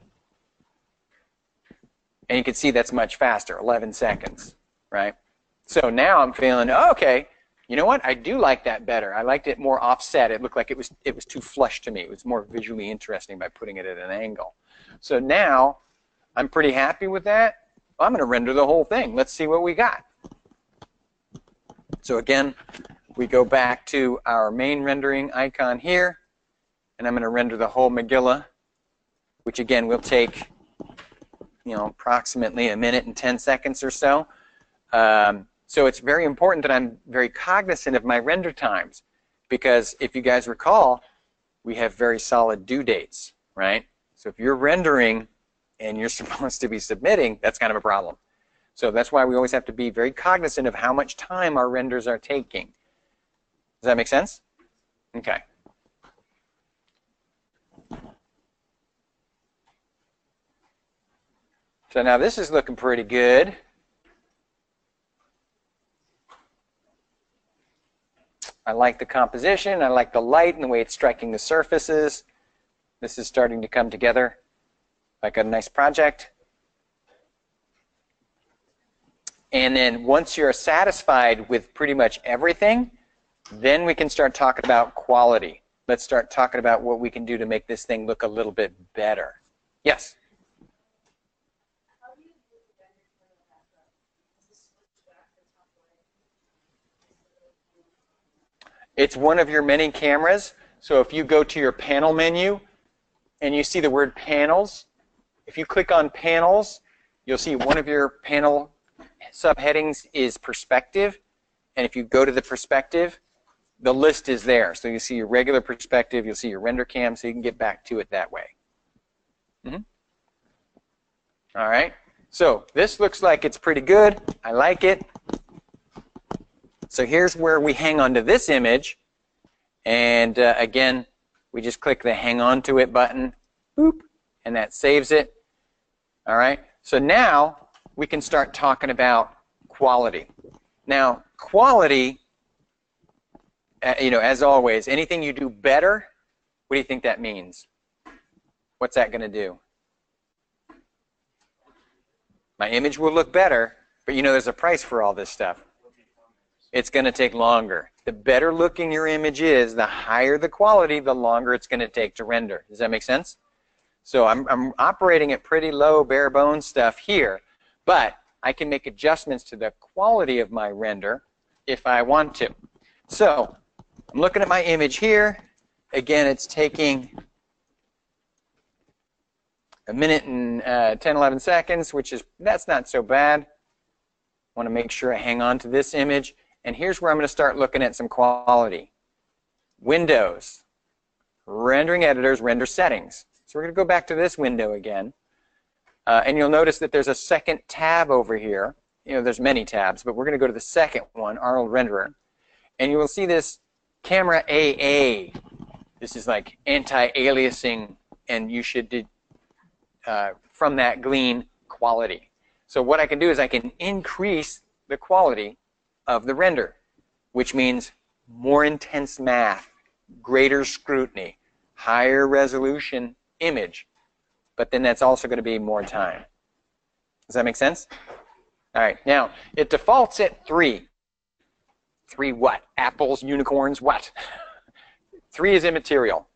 [SPEAKER 1] And you can see that's much faster, 11 seconds, right? So now I'm feeling, oh, okay, you know what? I do like that better. I liked it more offset. It looked like it was too flush to me. It was more visually interesting by putting it at an angle. So now I'm pretty happy with that. I'm going to render the whole thing. Let's see what we got. So again, we go back to our main rendering icon here, and I'm going to render the whole Megillah, which again will take, you know, approximately a minute and 10 seconds or so. So it's very important that I'm very cognizant of my render times, because if you guys recall, we have very solid due dates, right? So if you're rendering and you're supposed to be submitting, that's kind of a problem. So that's why we always have to be very cognizant of how much time our renders are taking. Does that make sense? Okay. So now this is looking pretty good. I like the composition, I like the light and the way it's striking the surfaces. This is starting to come together like a nice project. And then once you're satisfied with pretty much everything, then we can start talking about quality. Let's start talking about what we can do to make this thing look a little bit better. Yes? It's one of your many cameras. So if you go to your panel menu and you see the word panels, if you click on panels, you'll see one of your panel subheadings is perspective. And if you go to the perspective, the list is there. So you see your regular perspective, you'll see your render cam, so you can get back to it that way. All right. So this looks like it's pretty good. I like it. So here's where we hang on to this image, and again, we just click the hang on to it button, boop, and that saves it. All right, so now we can start talking about quality. Now, quality, you know, as always, anything you do better, what do you think that means? What's that going to do? My image will look better, but you know there's a price for all this stuff. It's going to take longer. The better looking your image is, the higher the quality, the longer it's going to take to render. Does that make sense? So I'm operating at pretty low bare bones stuff here, but I can make adjustments to the quality of my render if I want to. So I'm looking at my image here. Again, it's taking a minute and 10, 11 seconds, which is, that's not so bad. I want to make sure I hang on to this image. And here's where I'm going to start looking at some quality. Windows, rendering editors, render settings. So we're going to go back to this window again. And you'll notice that there's a second tab over here. You know, there's many tabs, but we're going to go to the second one, Arnold Renderer. And you will see this camera AA. This is like anti-aliasing, and you should, from that, glean quality. So what I can do is I can increase the quality of the render, which means more intense math, greater scrutiny, higher resolution image. But then that's also going to be more time. Does that make sense? All right. Now, it defaults at 3. 3 what? Apples, unicorns, what? 3 is immaterial.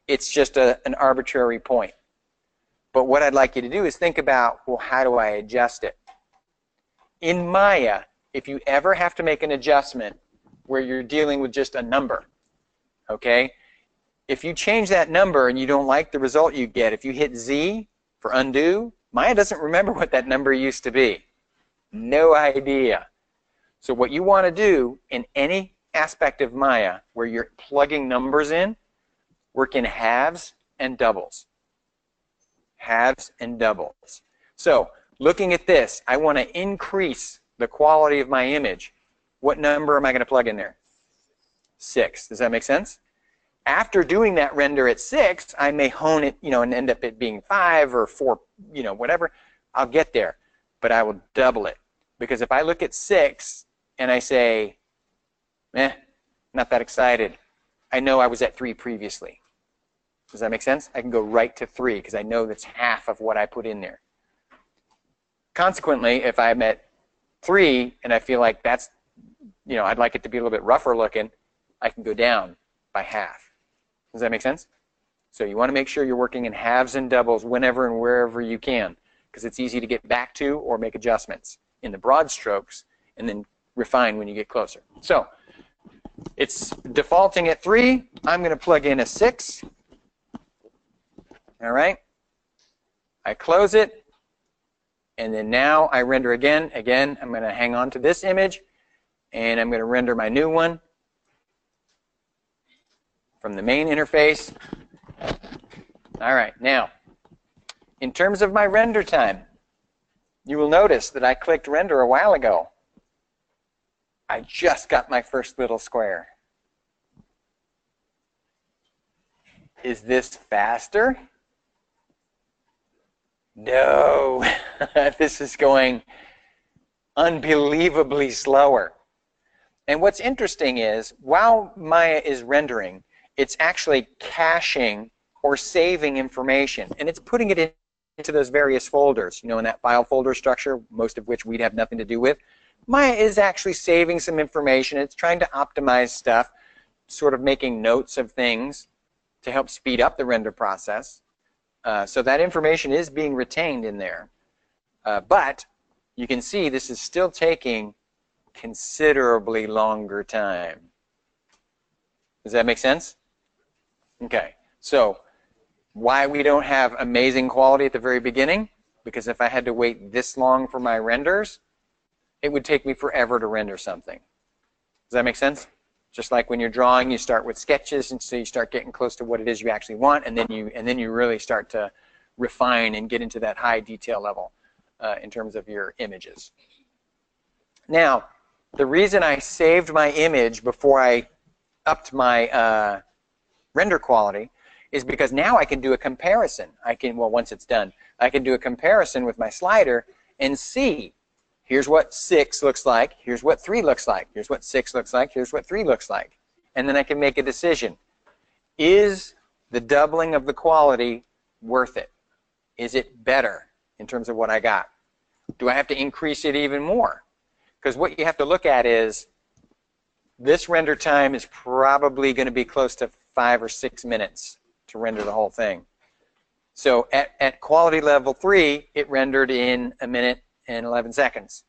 [SPEAKER 1] It's just an arbitrary point. But what I'd like you to do is think about, well, how do I adjust it? In Maya, if you ever have to make an adjustment where you're dealing with just a number, okay? If you change that number and you don't like the result you get, if you hit Z for undo, Maya doesn't remember what that number used to be. No idea. So what you want to do in any aspect of Maya where you're plugging numbers in, work in halves and doubles. Halves and doubles. So looking at this, I want to increase the quality of my image. What number am I going to plug in there? 6. Does that make sense? After doing that render at 6, I may hone it, you know, and end up it being 5 or 4, you know, whatever. I'll get there, but I will double it. Because if I look at 6 and I say, not that excited, I know I was at 3 previously. Does that make sense? I can go right to 3 because I know that's half of what I put in there. Consequently, if I'm at 3 and I feel like that's, you know, I'd like it to be a little bit rougher looking, I can go down by half. Does that make sense? So you want to make sure you're working in halves and doubles whenever and wherever you can, because it's easy to get back to or make adjustments in the broad strokes and then refine when you get closer. So it's defaulting at 3. I'm going to plug in a 6. All right. I close it. And then now I render again. Again, I'm going to hang on to this image, and I'm going to render my new one from the main interface. All right, now, in terms of my render time, you will notice that I clicked render a while ago. I just got my first little square. Is this faster? No, this is going unbelievably slower. And what's interesting is, while Maya is rendering, it's actually caching or saving information, and it's putting it into those various folders, you know, in that file folder structure, most of which we'd have nothing to do with. Maya is actually saving some information. It's trying to optimize stuff, sort of making notes of things to help speed up the render process. So that information is being retained in there. But you can see this is still taking considerably longer time. Does that make sense? Okay, so why we don't have amazing quality at the very beginning? Because if I had to wait this long for my renders, it would take me forever to render something. Does that make sense? Just like when you're drawing, you start with sketches, and so you start getting close to what it is you actually want, and then you really start to refine and get into that high detail level in terms of your images. Now, the reason I saved my image before I upped my render quality is because now I can do a comparison. I can, well, once it's done, I can do a comparison with my slider and see, here's what 6 looks like, here's what 3 looks like, here's what 6 looks like, here's what 3 looks like. And then I can make a decision. Is the doubling of the quality worth it? Is it better in terms of what I got? Do I have to increase it even more? Because what you have to look at is this render time is probably going to be close to 5 or 6 minutes to render the whole thing. So at quality level 3, it rendered in 1 minute and 11 seconds.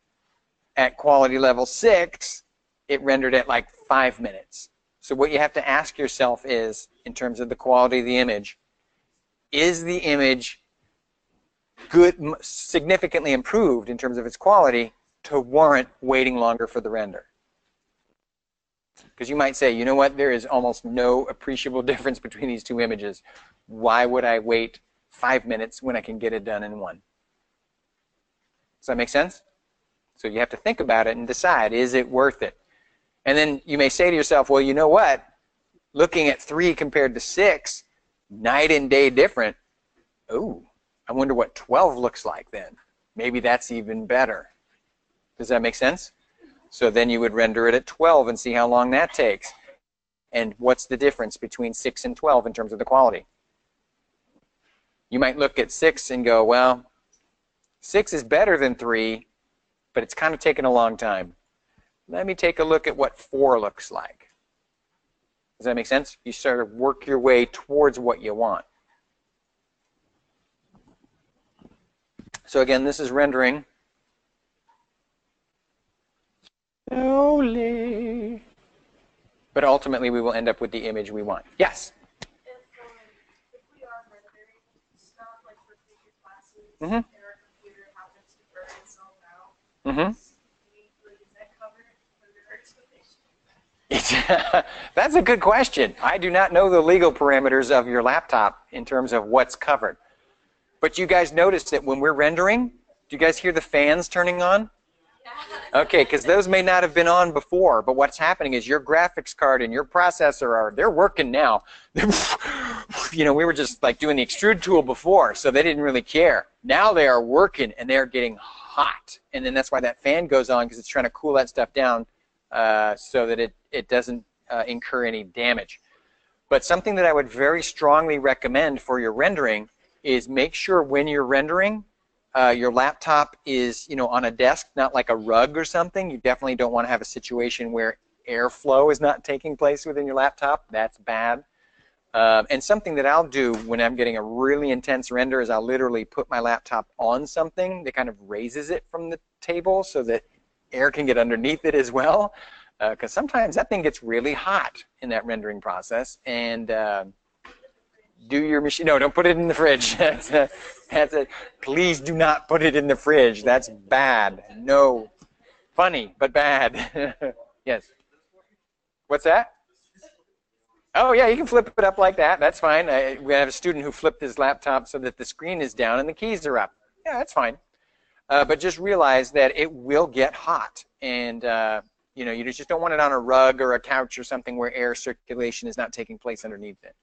[SPEAKER 1] At quality level 6, it rendered at like 5 minutes. So what you have to ask yourself is, in terms of the quality of the image, is the image good, significantly improved in terms of its quality to warrant waiting longer for the render? Because you might say, you know what, there is almost no appreciable difference between these two images. Why would I wait 5 minutes when I can get it done in 1? Does that make sense? So you have to think about it and decide, is it worth it? And then you may say to yourself, well, you know what? Looking at 3 compared to 6, night and day different. Ooh, I wonder what 12 looks like then. Maybe that's even better. Does that make sense? So then you would render it at 12 and see how long that takes. And what's the difference between 6 and 12 in terms of the quality? You might look at 6 and go, well, 6 is better than 3, but it's kind of taken a long time. Let me take a look at what 4 looks like. Does that make sense? You sort of work your way towards what you want. So again, this is rendering slowly. But ultimately, we will end up with the image we want. Yes?
[SPEAKER 3] If we are rendering stuff like for future classes,
[SPEAKER 1] Mhm.
[SPEAKER 3] and our computer happens to burn itself out,
[SPEAKER 1] Mm-hmm.
[SPEAKER 3] is that covered under our expectation?
[SPEAKER 1] That's a good question. I do not know the legal parameters of your laptop in terms of what's covered. But you guys notice that when we're rendering, do you guys hear the fans turning on? Okay, because those may not have been on before, but what's happening is your graphics card and your processor they're working now. You know, we were just like doing the extrude tool before, so they didn't really care. Now they are working and they're getting hot. And then that's why that fan goes on, because it's trying to cool that stuff down so that it doesn't incur any damage. But something that I would very strongly recommend for your rendering is make sure when you're rendering, your laptop is, you know, on a desk, not like a rug or something. You definitely don't want to have a situation where airflow is not taking place within your laptop. That's bad. And something that I'll do when I'm getting a really intense render is I'll literally put my laptop on something that kind of raises it from the table so that air can get underneath it as well. Because sometimes that thing gets really hot in that rendering process. And do your machine. No, don't put it in the fridge. That's it. Please do not put it in the fridge. That's bad. No. Funny, but bad. Yes. What's that? Oh, yeah, you can flip it up like that. That's fine. We have a student who flipped his laptop so that the screen is down and the keys are up. Yeah, that's fine. But just realize that it will get hot. And, you know, you just don't want it on a rug or a couch or something where air circulation is not taking place underneath it.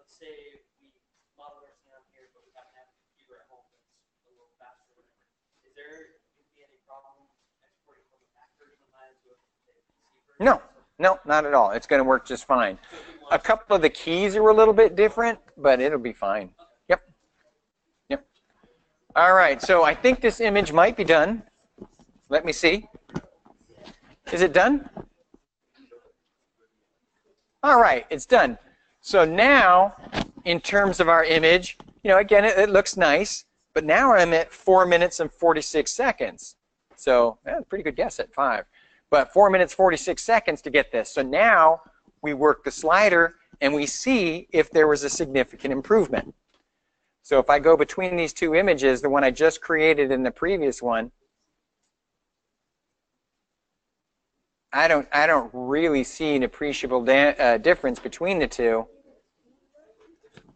[SPEAKER 4] Say we model our scene here, but we happen to have a computer at home that's a little faster or whatever. Is there going to be any problem exporting from the Mac version of mine to a PC version?
[SPEAKER 1] No, no, not at all. It's going to work just fine. A couple of the keys are a little bit different, but it'll be fine. Yep. Yep. All right, so I think this image might be done. Let me see. Is it done? All right, it's done. So now, in terms of our image, you know, again, it looks nice, but now I'm at 4 minutes and 46 seconds. So, pretty good guess at 5. But 4 minutes, 46 seconds to get this. So now we work the slider and we see if there was a significant improvement. So if I go between these two images, the one I just created and the previous one, I don't really see an appreciable difference between the two.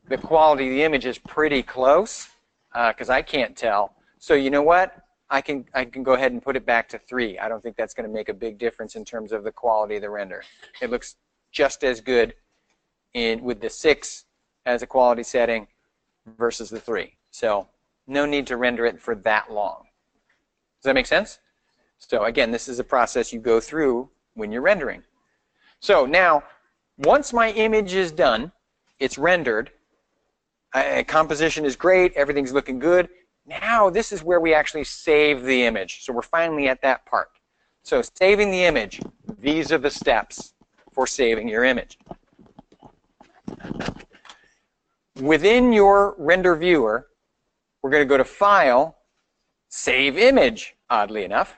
[SPEAKER 1] The quality of the image is pretty close because I can't tell. So you know what? I can go ahead and put it back to 3. I don't think that's going to make a big difference in terms of the quality of the render. It looks just as good with the 6 as a quality setting versus the 3. So no need to render it for that long. Does that make sense? So again, this is a process you go through when you're rendering. So now, once my image is done, it's rendered, composition is great, everything's looking good. Now this is where we actually save the image. So we're finally at that part. So saving the image, these are the steps for saving your image. Within your render viewer, we're going to go to File, Save Image, oddly enough.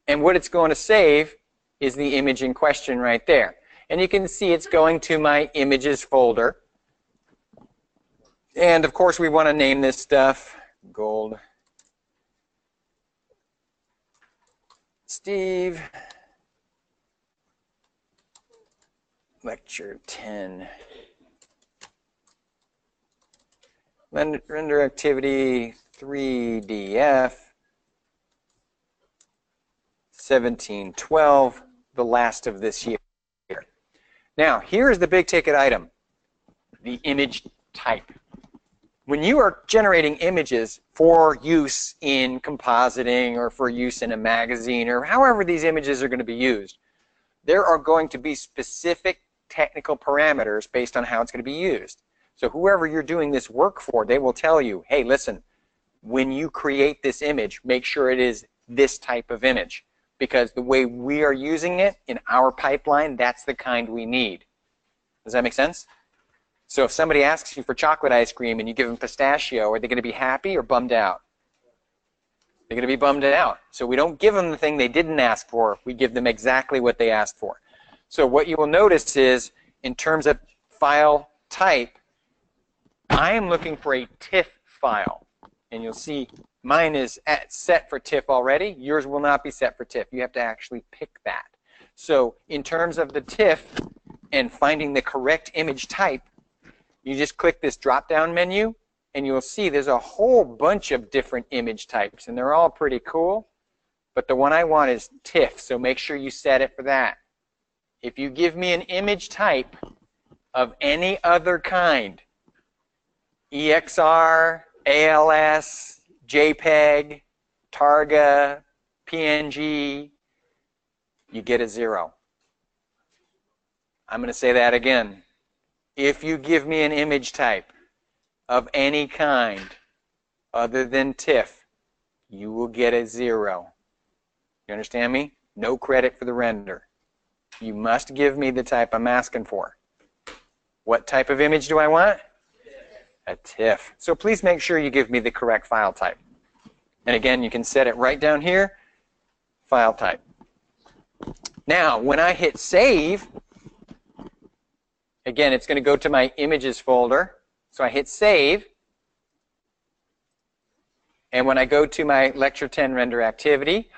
[SPEAKER 1] And what it's going to save is the image in question right there. And you can see it's going to my Images folder. And of course we want to name this stuff gold Steve. Lecture 10. Render activity 3DF 1712, the last of this year. Now, here is the big ticket item, the image type. When you are generating images for use in compositing or for use in a magazine or however these images are going to be used, there are going to be specific technical parameters based on how it's going to be used. So whoever you're doing this work for, they will tell you, hey, listen, when you create this image, make sure it is this type of image. Because the way we are using it in our pipeline, that's the kind we need. Does that make sense? So if somebody asks you for chocolate ice cream and you give them pistachio, are they going to be happy or bummed out? They're going to be bummed out. So we don't give them the thing they didn't ask for. We give them exactly what they asked for. So what you will notice is, in terms of file type, I am looking for a TIFF file. And you'll see mine is set for TIFF already. Yours will not be set for TIFF. You have to actually pick that. So in terms of the TIFF and finding the correct image type, you just click this drop-down menu, and you'll see there's a whole bunch of different image types, and they're all pretty cool. But the one I want is TIFF, so make sure you set it for that. If you give me an image type of any other kind, EXR, ALS, JPEG, Targa, PNG, you get a 0. I'm going to say that again. If you give me an image type of any kind other than TIFF, you will get a 0. You understand me? No credit for the render. You must give me the type I'm asking for. What type of image do I want? A TIFF. So please make sure you give me the correct file type. And again, you can set it right down here, file type. Now, when I hit save, again, it's going to go to my images folder. So I hit save. And when I go to my Lecture 10 render activity,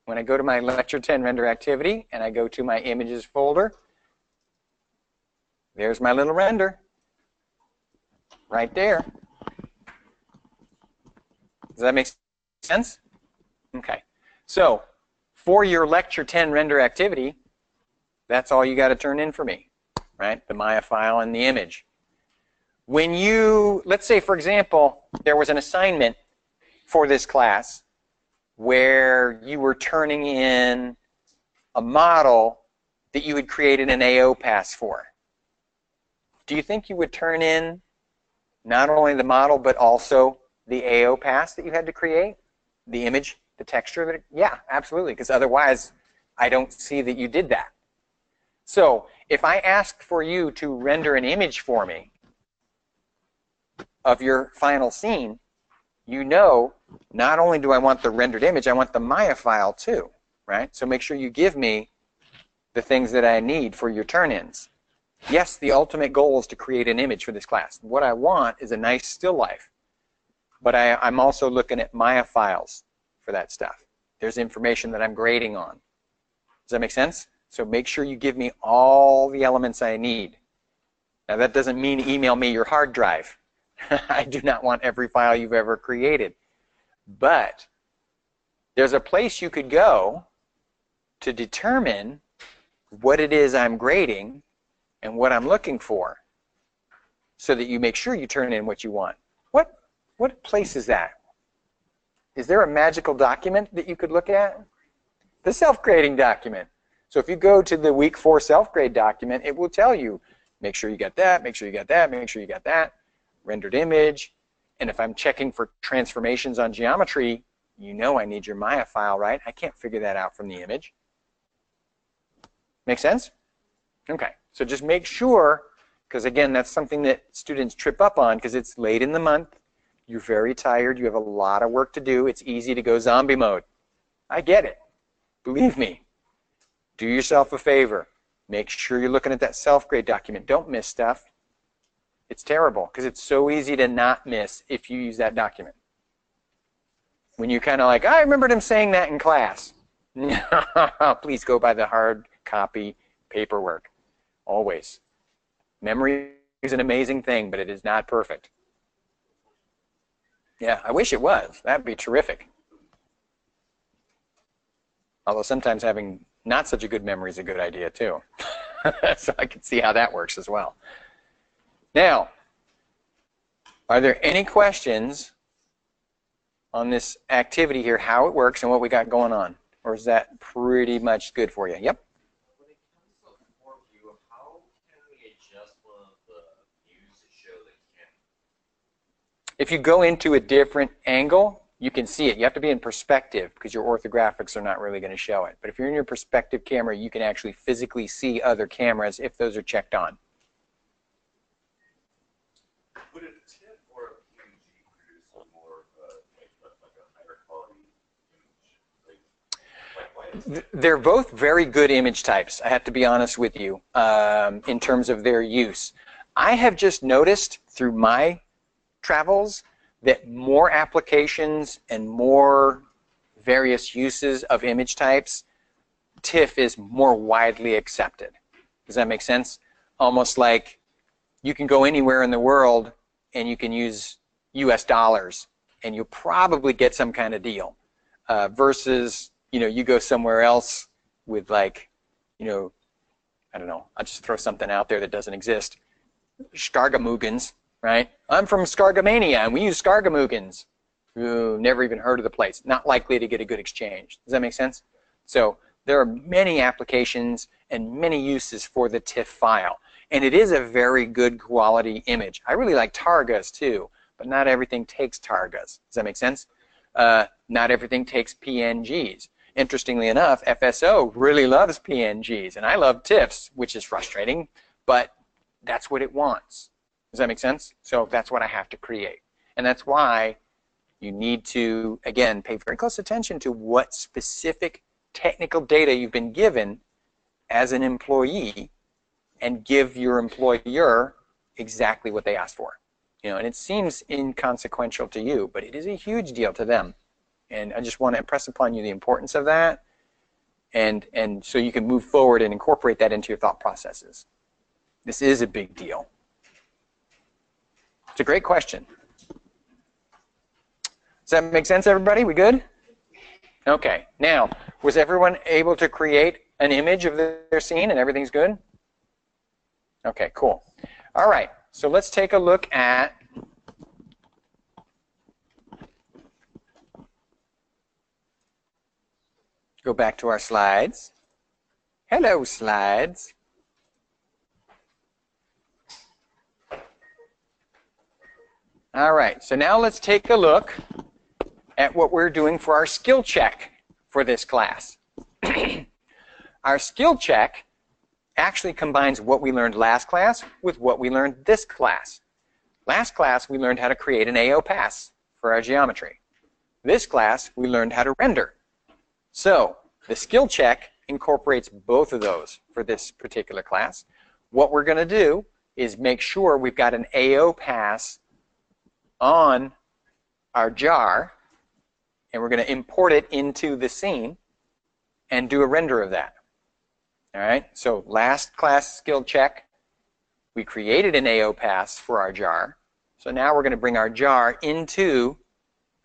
[SPEAKER 1] when I go to my Lecture 10 render activity and I go to my images folder, there's my little render. Right there. Does that make sense? Okay. So for your Lecture 10 render activity, that's all you got to turn in for me, right? The Maya file and the image. When you, let's say, for example, there was an assignment for this class where you were turning in a model that you had created an AO pass for. Do you think you would turn in not only the model, but also the AO pass that you had to create? The image, the texture? Yeah, absolutely, because otherwise I don't see that you did that. So if I asked for you to render an image for me of your final scene, you know not only do I want the rendered image, I want the Maya file too, right? So make sure you give me the things that I need for your turn-ins. Yes, the ultimate goal is to create an image for this class. What I want is a nice still life. But I'm also looking at Maya files for that stuff. There's information that I'm grading on. Does that make sense? So make sure you give me all the elements I need. Now that doesn't mean email me your hard drive. I do not want every file you've ever created. But there's a place you could go to determine what it is I'm grading and what I'm looking for, so that you make sure you turn in what you want. What place is that? Is there a magical document that you could look at? The self-grading document. So if you go to the week 4 self-grade document, it will tell you, make sure you got that, make sure you got that, make sure you got that, rendered image. And if I'm checking for transformations on geometry, you know I need your Maya file, right? I can't figure that out from the image. Make sense? Okay. So just make sure, because again, that's something that students trip up on because it's late in the month. You're very tired. You have a lot of work to do. It's easy to go zombie mode. I get it. Believe me. Do yourself a favor. Make sure you're looking at that self-grade document. Don't miss stuff. It's terrible because it's so easy to not miss if you use that document. When you're kind of like, I remembered him saying that in class. Please go by the hard copy paperwork. Always. Memory is an amazing thing, but it is not perfect. Yeah, I wish it was. That'd be terrific. Although sometimes having not such a good memory is a good idea too. So I can see how that works as well. Now, are there any questions on this activity here, how it works and what we got going on? Or is that pretty much good for you? Yep.
[SPEAKER 5] When it comes to a form view, how can we adjust one of the views to show the camera?
[SPEAKER 1] If you go into a different angle, you can see it. You have to be in perspective because your orthographics are not really going to show it. But if you're in your perspective camera, you can actually physically see other cameras if those are checked on.
[SPEAKER 2] Would a TIFF or a PNG produce a more like a higher quality image? Why is
[SPEAKER 1] They're both very good image types, I have to be honest with you, in terms of their use. I have just noticed through my travels that more applications and more various uses of image types, TIFF is more widely accepted. Does that make sense? Almost like you can go anywhere in the world and you can use US dollars and you'll probably get some kind of deal versus, you know, you go somewhere else with like, you know, I don't know, I'll just throw something out there that doesn't exist. Skargamugans. Right? I'm from Skargamania, and we use Skargamugans. Ooh, never even heard of the place. Not likely to get a good exchange. Does that make sense? So there are many applications and many uses for the TIFF file. And it is a very good quality image. I really like Targas too, but not everything takes Targas. Does that make sense? Not everything takes PNGs. Interestingly enough, FSO really loves PNGs, and I love TIFFs, which is frustrating, but that's what it wants. Does that make sense? So that's what I have to create. And that's why you need to, again, pay very close attention to what specific technical data you've been given as an employee and give your employer exactly what they asked for. You know, and it seems inconsequential to you, but it is a huge deal to them. And I just want to impress upon you the importance of that, and so you can move forward and incorporate that into your thought processes. This is a big deal. It's a great question. Does that make sense, everybody? We good? Okay. Now, was everyone able to create an image of their scene and everything's good? Okay, cool. All right. So let's take a look at go back to our slides. Hello, slides. All right, so now let's take a look at what we're doing for our skill check for this class. Our skill check actually combines what we learned last class with what we learned this class. Last class, we learned how to create an AO pass for our geometry. This class, we learned how to render. So the skill check incorporates both of those for this particular class. What we're going to do is make sure we've got an AO pass on our jar, and we're going to import it into the scene and do a render of that. All right, so last class skill check, we created an AO pass for our jar. So now we're going to bring our jar into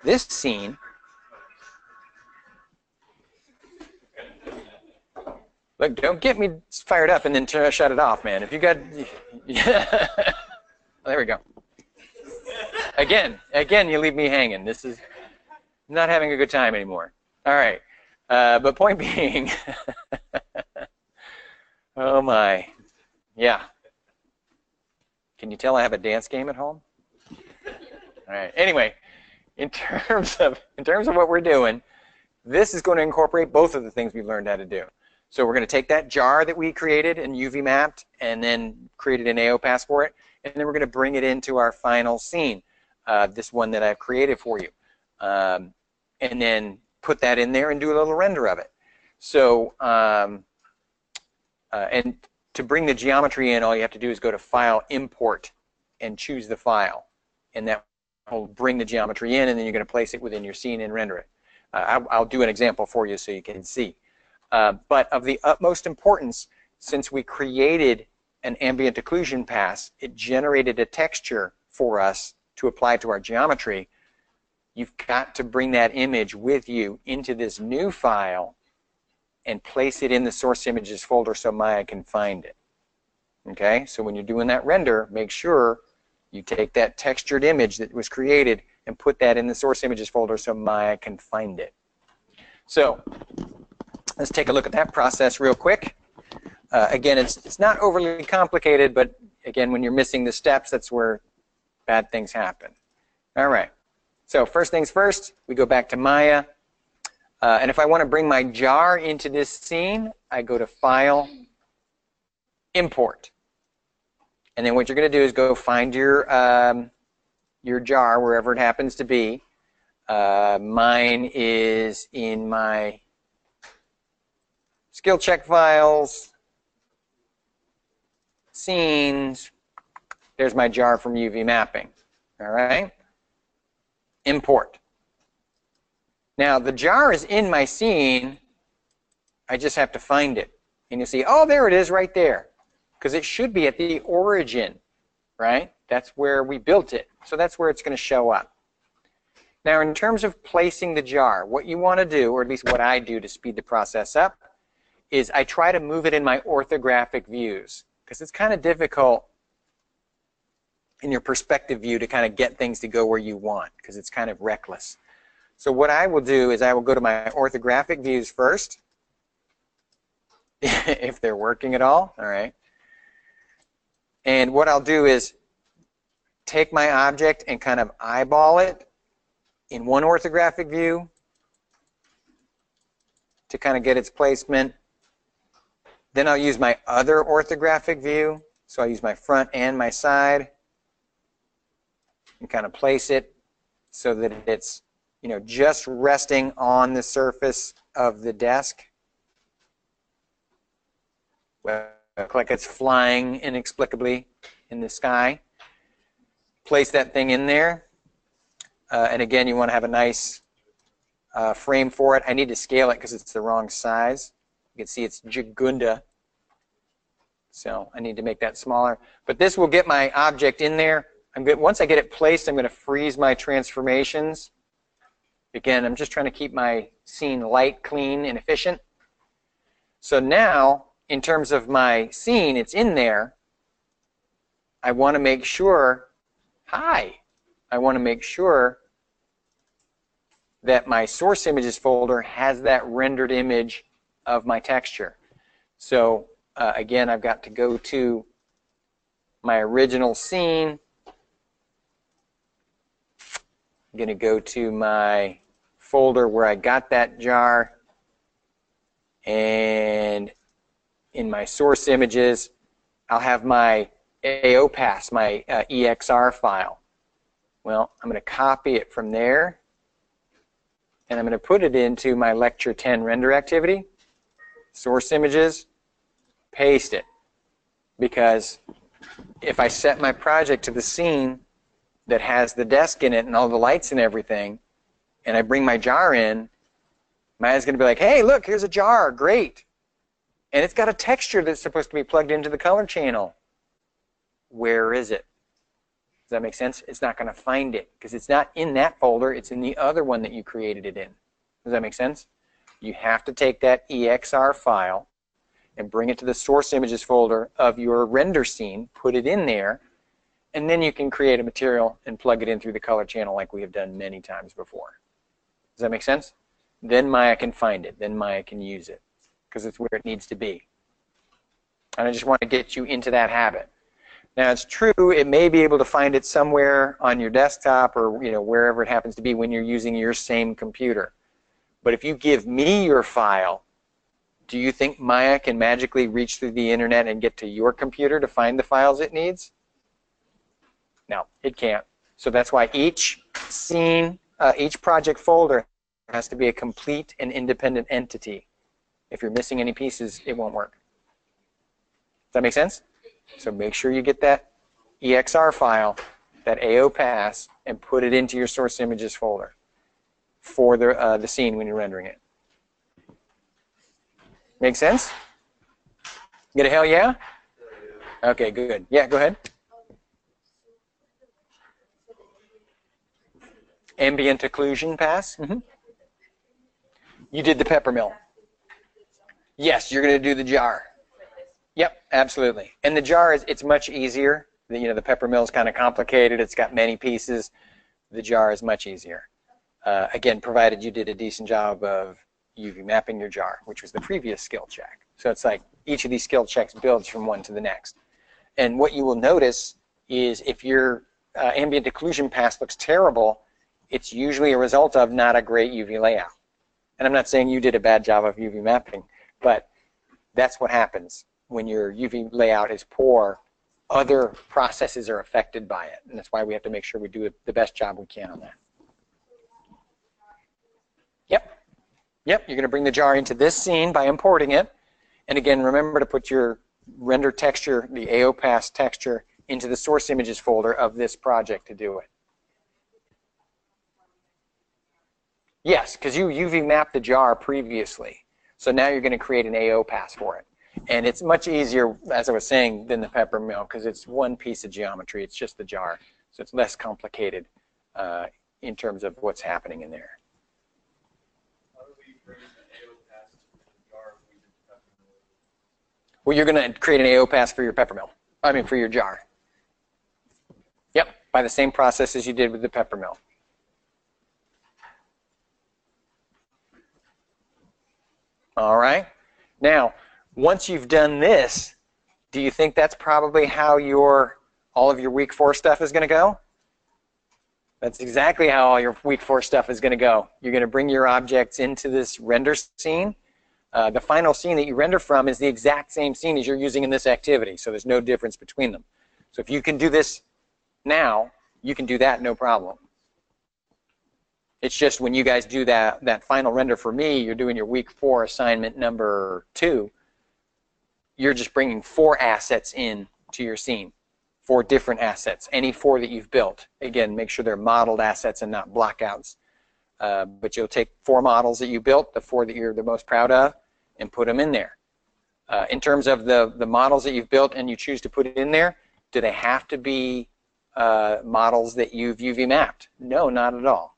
[SPEAKER 1] this scene. Look, don't get me fired up and then shut it off, man. If you got, yeah. There we go. Again, you leave me hanging. This is not having a good time anymore. All right, but point being, oh my, yeah. Can you tell I have a dance game at home? All right. Anyway, in terms of what we're doing, this is going to incorporate both of the things we've learned how to do. So we're going to take that jar that we created and UV mapped and then created an AO pass for it, and then we're going to bring it into our final scene, this one that I've created for you, and then put that in there and do a little render of it. So, and to bring the geometry in, all you have to do is go to File, Import, and choose the file, and that will bring the geometry in, and then you're going to place it within your scene and render it. I'll do an example for you so you can see. But of the utmost importance, since we created an ambient occlusion pass, it generated a texture for us to apply to our geometry. You've got to bring that image with you into this new file and place it in the source images folder so Maya can find it. Okay, so when you're doing that render, make sure you take that textured image that was created and put that in the source images folder so Maya can find it. So let's take a look at that process real quick. Again, it's not overly complicated, but again, when you're missing the steps, that's where bad things happen. All right. So first things first, we go back to Maya. And if I want to bring my jar into this scene, I go to File, Import. And then what you're going to do is go find your jar, wherever it happens to be. Mine is in my skill check files, scenes. There's my jar from UV mapping. All right. Import. Now the jar is in my scene. I just have to find it. And you'll see, oh, there it is right there. Because it should be at the origin, right? That's where we built it. So that's where it's going to show up. Now in terms of placing the jar, what you want to do, or at least what I do to speed the process up, is I try to move it in my orthographic views. Because it's kind of difficult in your perspective view to kind of get things to go where you want, because it's kind of reckless. So what I will do is I will go to my orthographic views first, if they're working at all right? And what I'll do is take my object and kind of eyeball it in one orthographic view to kind of get its placement. Then I'll use my other orthographic view, so I'll use my front and my side and kind of place it so that it's, you know, just resting on the surface of the desk. Well, like it's flying inexplicably in the sky. Place that thing in there. And again, you want to have a nice frame for it. I need to scale it because it's the wrong size. You can see it's Jagunda. So I need to make that smaller. But this will get my object in there. Once I get it placed, I'm going to freeze my transformations. Again, I'm just trying to keep my scene light, clean, and efficient. So now, in terms of my scene, it's in there. I want to make sure, I want to make sure that my source images folder has that rendered image of my texture. So again, I've got to go to my original scene. I'm going to go to my folder where I got that jar, and in my source images, I'll have my AO pass, my EXR file. Well, I'm going to copy it from there, and I'm going to put it into my Lecture 10 render activity, source images, paste it. Because if I set my project to the scene that has the desk in it and all the lights and everything, and I bring my jar in, Maya's going to be like, hey, look, here's a jar, great. And it's got a texture that's supposed to be plugged into the color channel. Where is it? Does that make sense? It's not going to find it because it's not in that folder. It's in the other one that you created it in. Does that make sense? You have to take that EXR file and bring it to the source images folder of your render scene, put it in there, and then you can create a material and plug it in through the color channel like we have done many times before. Does that make sense? Then Maya can find it. Then Maya can use it because it's where it needs to be. And I just want to get you into that habit. Now it's true, it may be able to find it somewhere on your desktop or wherever it happens to be when you're using your same computer. But if you give me your file, do you think Maya can magically reach through the internet and get to your computer to find the files it needs? No, it can't. So that's why each scene, each project folder has to be a complete and independent entity. If you're missing any pieces, it won't work. Does that make sense? So make sure you get that EXR file, that AO pass, and put it into your source images folder. for the scene when you're rendering it. Make sense? Get a hell yeah? Okay, good. Yeah, go ahead. Ambient occlusion pass. You did the pepper mill. Yes, you're going to do the jar. Yep, absolutely. And the jar it's much easier. The pepper mill is kind of complicated. It's got many pieces. The jar is much easier. Again, provided you did a decent job of UV mapping your jar, which was the previous skill check. So it's like each of these skill checks builds from one to the next. And what you will notice is if your ambient occlusion pass looks terrible, it's usually a result of not a great UV layout. And I'm not saying you did a bad job of UV mapping, but that's what happens when your UV layout is poor. Other processes are affected by it, and that's why we have to make sure we do the best job we can on that. Yep, you're going to bring the jar into this scene by importing it. And again, remember to put your render texture, the AOPass texture, into the source images folder of this project to do it. Yes, because you UV mapped the jar previously. So now you're going to create an AOPass for it. And it's much easier, as I was saying, than the pepper mill because it's one piece of geometry. It's just the jar. So it's less complicated in terms of what's happening in there.
[SPEAKER 2] How do we bring the AOPass to the jar if we did the pepper mill?
[SPEAKER 1] Well, you're going to create an AOPass for your pepper mill. I mean, for your jar. Yep, by the same process as you did with the pepper mill. All right. Now, once you've done this, do you think that's probably how all of your week 4 stuff is going to go? That's exactly how all your week 4 stuff is going to go. You're going to bring your objects into this render scene. The final scene that you render from is the exact same scene as you're using in this activity, so there's no difference between them. So if you can do this now, you can do that no problem. It's just when you guys do that final render for me, you're doing your week 4 assignment number 2, you're just bringing 4 assets in to your scene, 4 different assets, any 4 that you've built. Again, make sure they're modeled assets and not blockouts. But you'll take 4 models that you built, the 4 that you're the most proud of, and put them in there. In terms of the models that you've built and you choose to put it in there, do they have to be models that you've UV mapped? No, not at all.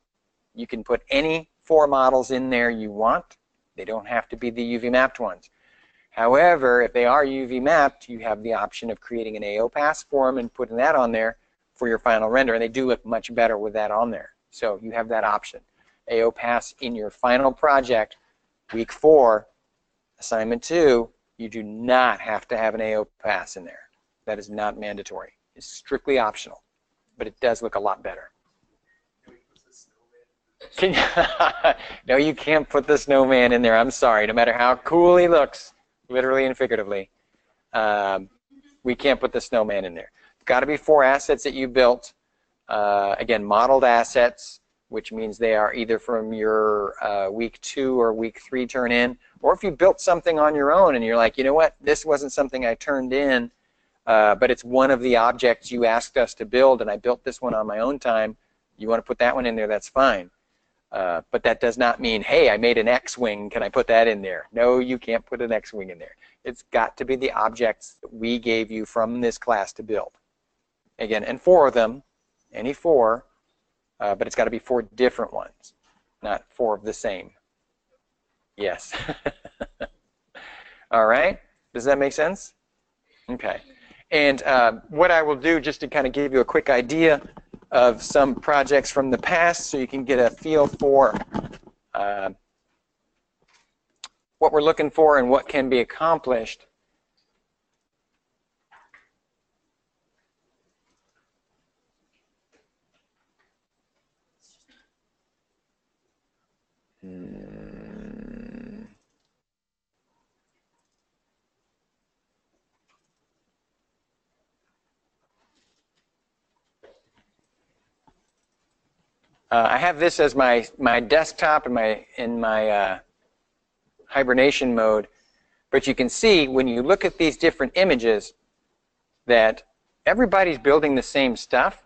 [SPEAKER 1] You can put any 4 models in there you want. They don't have to be the UV mapped ones. However, if they are UV mapped, you have the option of creating an AOPass for them and putting that on there for your final render, and they do look much better with that on there. So you have that option. AOPass in your final project, week 4, assignment 2, you do not have to have an AOPass in there. That is not mandatory. It's strictly optional, but it does look a lot better. No, you can't put the snowman in there. I'm sorry. No matter how cool he looks, literally and figuratively, we can't put the snowman in there. It's got to be 4 assets that you built. Again, modeled assets, which means they are either from your week 2 or week 3 turn in, or if you built something on your own and you're like, you know what, this wasn't something I turned in, but it's one of the objects you asked us to build, and I built this one on my own time. You want to put that one in there, that's fine. But that does not mean, hey, I made an X-Wing, can I put that in there? No, you can't put an X-Wing in there. It's got to be the objects that we gave you from this class to build. Again, and 4 of them, any 4, but it's got to be 4 different ones, not 4 of the same. Yes. All right. Does that make sense? Okay. And what I will do, just to kind of give you a quick idea of some projects from the past so you can get a feel for what we're looking for and what can be accomplished. I have this as my desktop in my hibernation mode, but you can see when you look at these different images that everybody's building the same stuff.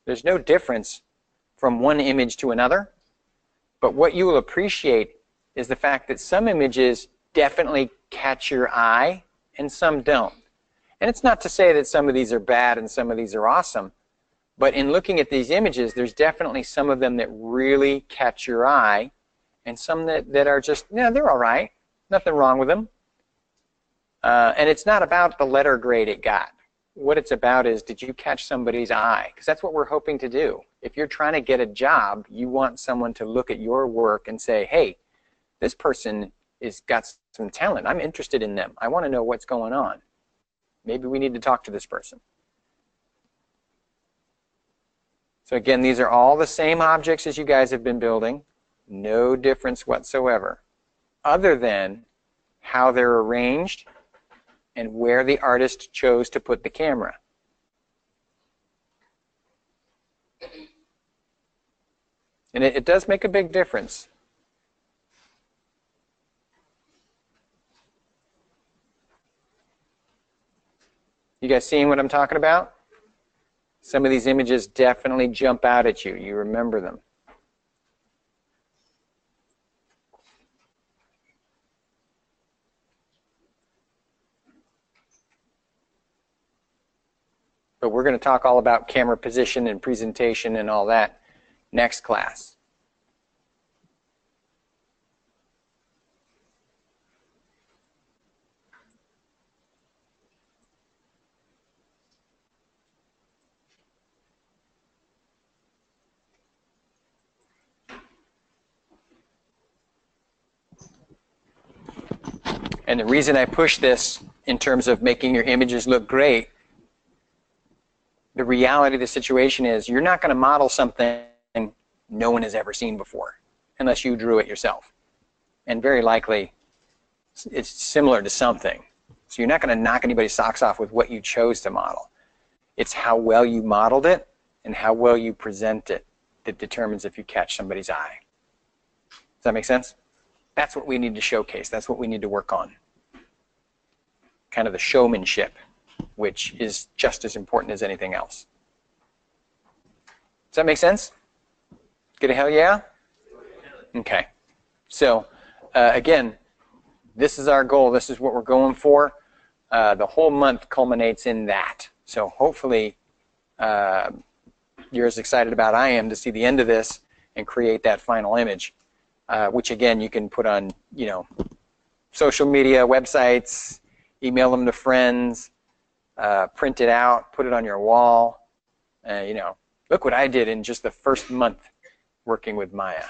[SPEAKER 1] There's no difference from one image to another. But what you will appreciate is the fact that some images definitely catch your eye and some don't. And it's not to say that some of these are bad and some of these are awesome, but in looking at these images, there's definitely some of them that really catch your eye and some that are just, yeah, they're all right. Nothing wrong with them. And it's not about the letter grade it got. What it's about is, did you catch somebody's eye? Because that's what we're hoping to do. If you're trying to get a job, you want someone to look at your work and say, hey, this person has got some talent. I'm interested in them. I want to know what's going on. Maybe we need to talk to this person. So again, these are all the same objects as you guys have been building. No difference whatsoever, other than how they're arranged and where the artist chose to put the camera. And it does make a big difference. You guys seeing what I'm talking about? Some of these images definitely jump out at you. You remember them. But we're going to talk all about camera position and presentation and all that next class. And the reason I push this in terms of making your images look great, the reality of the situation is you're not going to model something no one has ever seen before unless you drew it yourself. And very likely it's similar to something. So you're not going to knock anybody's socks off with what you chose to model. It's how well you modeled it and how well you present it that determines if you catch somebody's eye. Does that make sense? That's what we need to showcase. That's what we need to work on. Kind of the showmanship, which is just as important as anything else. Does that make sense? Get a hell yeah? Okay. So, again, this is our goal. This is what we're going for. The whole month culminates in that. So hopefully you're as excited about I am to see the end of this and create that final image, which again you can put on, you know, social media, websites, email them to friends, print it out, put it on your wall. You know, look what I did in just the first month working with Maya.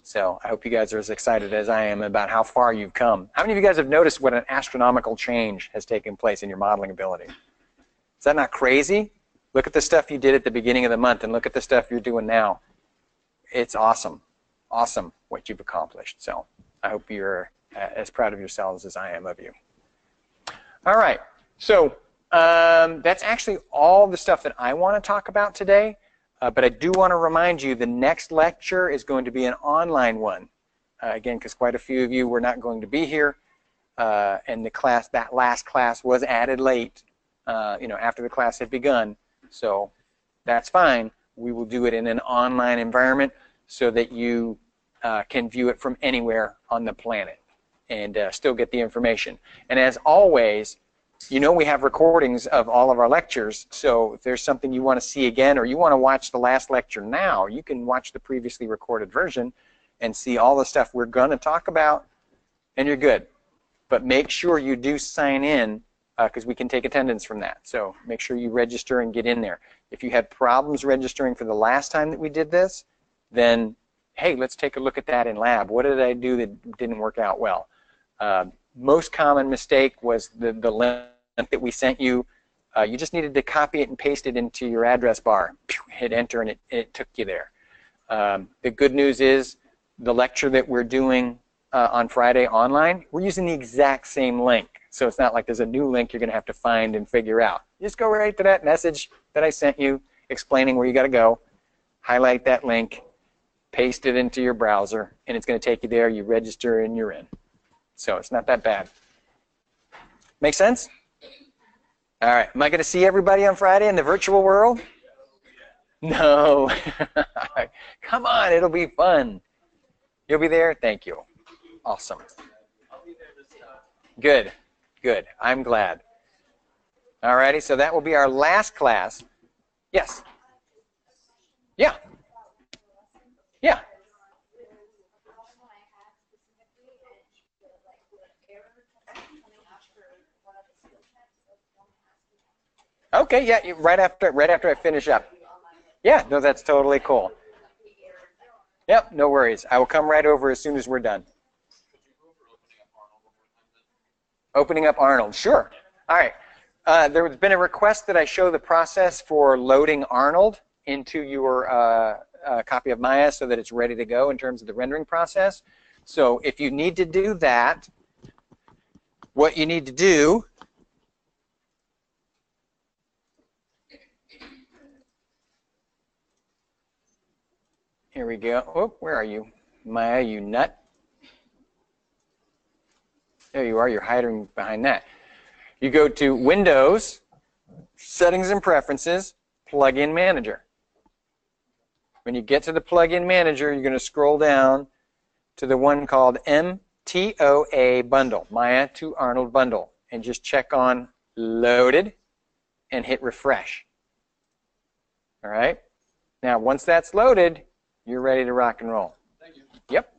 [SPEAKER 1] So I hope you guys are as excited as I am about how far you've come. How many of you guys have noticed what an astronomical change has taken place in your modeling ability? Is that not crazy? Look at the stuff you did at the beginning of the month and look at the stuff you're doing now. It's awesome. Awesome what you've accomplished. So I hope you're as proud of yourselves as I am of you. All right. So that's actually all the stuff that I want to talk about today. But I do want to remind you the next lecture is going to be an online one. Again, because quite a few of you were not going to be here. And the class, that last class was added late, you know, after the class had begun. So that's fine. We will do it in an online environment so that you can view it from anywhere on the planet and still get the information. And as always, you know, we have recordings of all of our lectures, so if there's something you want to see again or you want to watch the last lecture now, you can watch the previously recorded version and see all the stuff we're going to talk about, and you're good. But make sure you do sign in because we can take attendance from that. So make sure you register and get in there. If you had problems registering for the last time that we did this, then, hey, let's take a look at that in lab. What did I do that didn't work out well? Most common mistake was the link that we sent you. You just needed to copy it and paste it into your address bar. Hit enter and it took you there. The good news is the lecture that we're doing on Friday online, we're using the exact same link. So it's not like there's a new link you're going to have to find and figure out. You just go right to that message that I sent you explaining where you got to go, highlight that link, paste it into your browser, and it's going to take you there. You register and you're in. So it's not that bad. Make sense? All right. Am I going to see everybody on Friday in the virtual world? No. Come on. It'll be fun. You'll be there? Thank you. Awesome.
[SPEAKER 4] I'll be there this time.
[SPEAKER 1] Good. Good. I'm glad. All righty, so that will be our last class. Yes. Yeah. Yeah. Okay, yeah, right after I finish up. Yeah, no, that's totally cool. Yep, no worries. I will come right over as soon as we're done. Opening up Arnold, sure. All right. There has been a request that I show the process for loading Arnold into your copy of Maya so that it's ready to go in terms of the rendering process. So if you need to do that, what you need to do here we go. Oh, where are you? Maya, you nut. There you are. You're hiding behind that. You go to Windows, Settings and Preferences, Plugin Manager. When you get to the Plugin Manager, you're going to scroll down to the one called MTOA Bundle, Maya to Arnold Bundle, and just check on Loaded and hit Refresh. All right? Now, once that's loaded, you're ready to rock and roll.
[SPEAKER 2] Thank you.
[SPEAKER 1] Yep.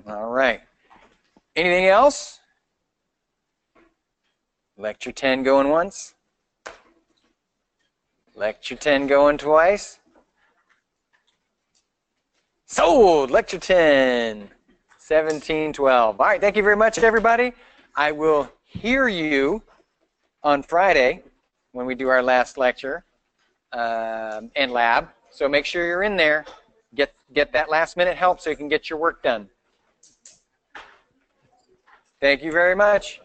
[SPEAKER 1] All right. Anything else? Lecture 10 going once. Lecture 10 going twice. Sold! Lecture 10. 1712. All right, thank you very much, everybody. I will hear you on Friday when we do our last lecture and lab. So make sure you're in there. Get that last minute help so you can get your work done. Thank you very much.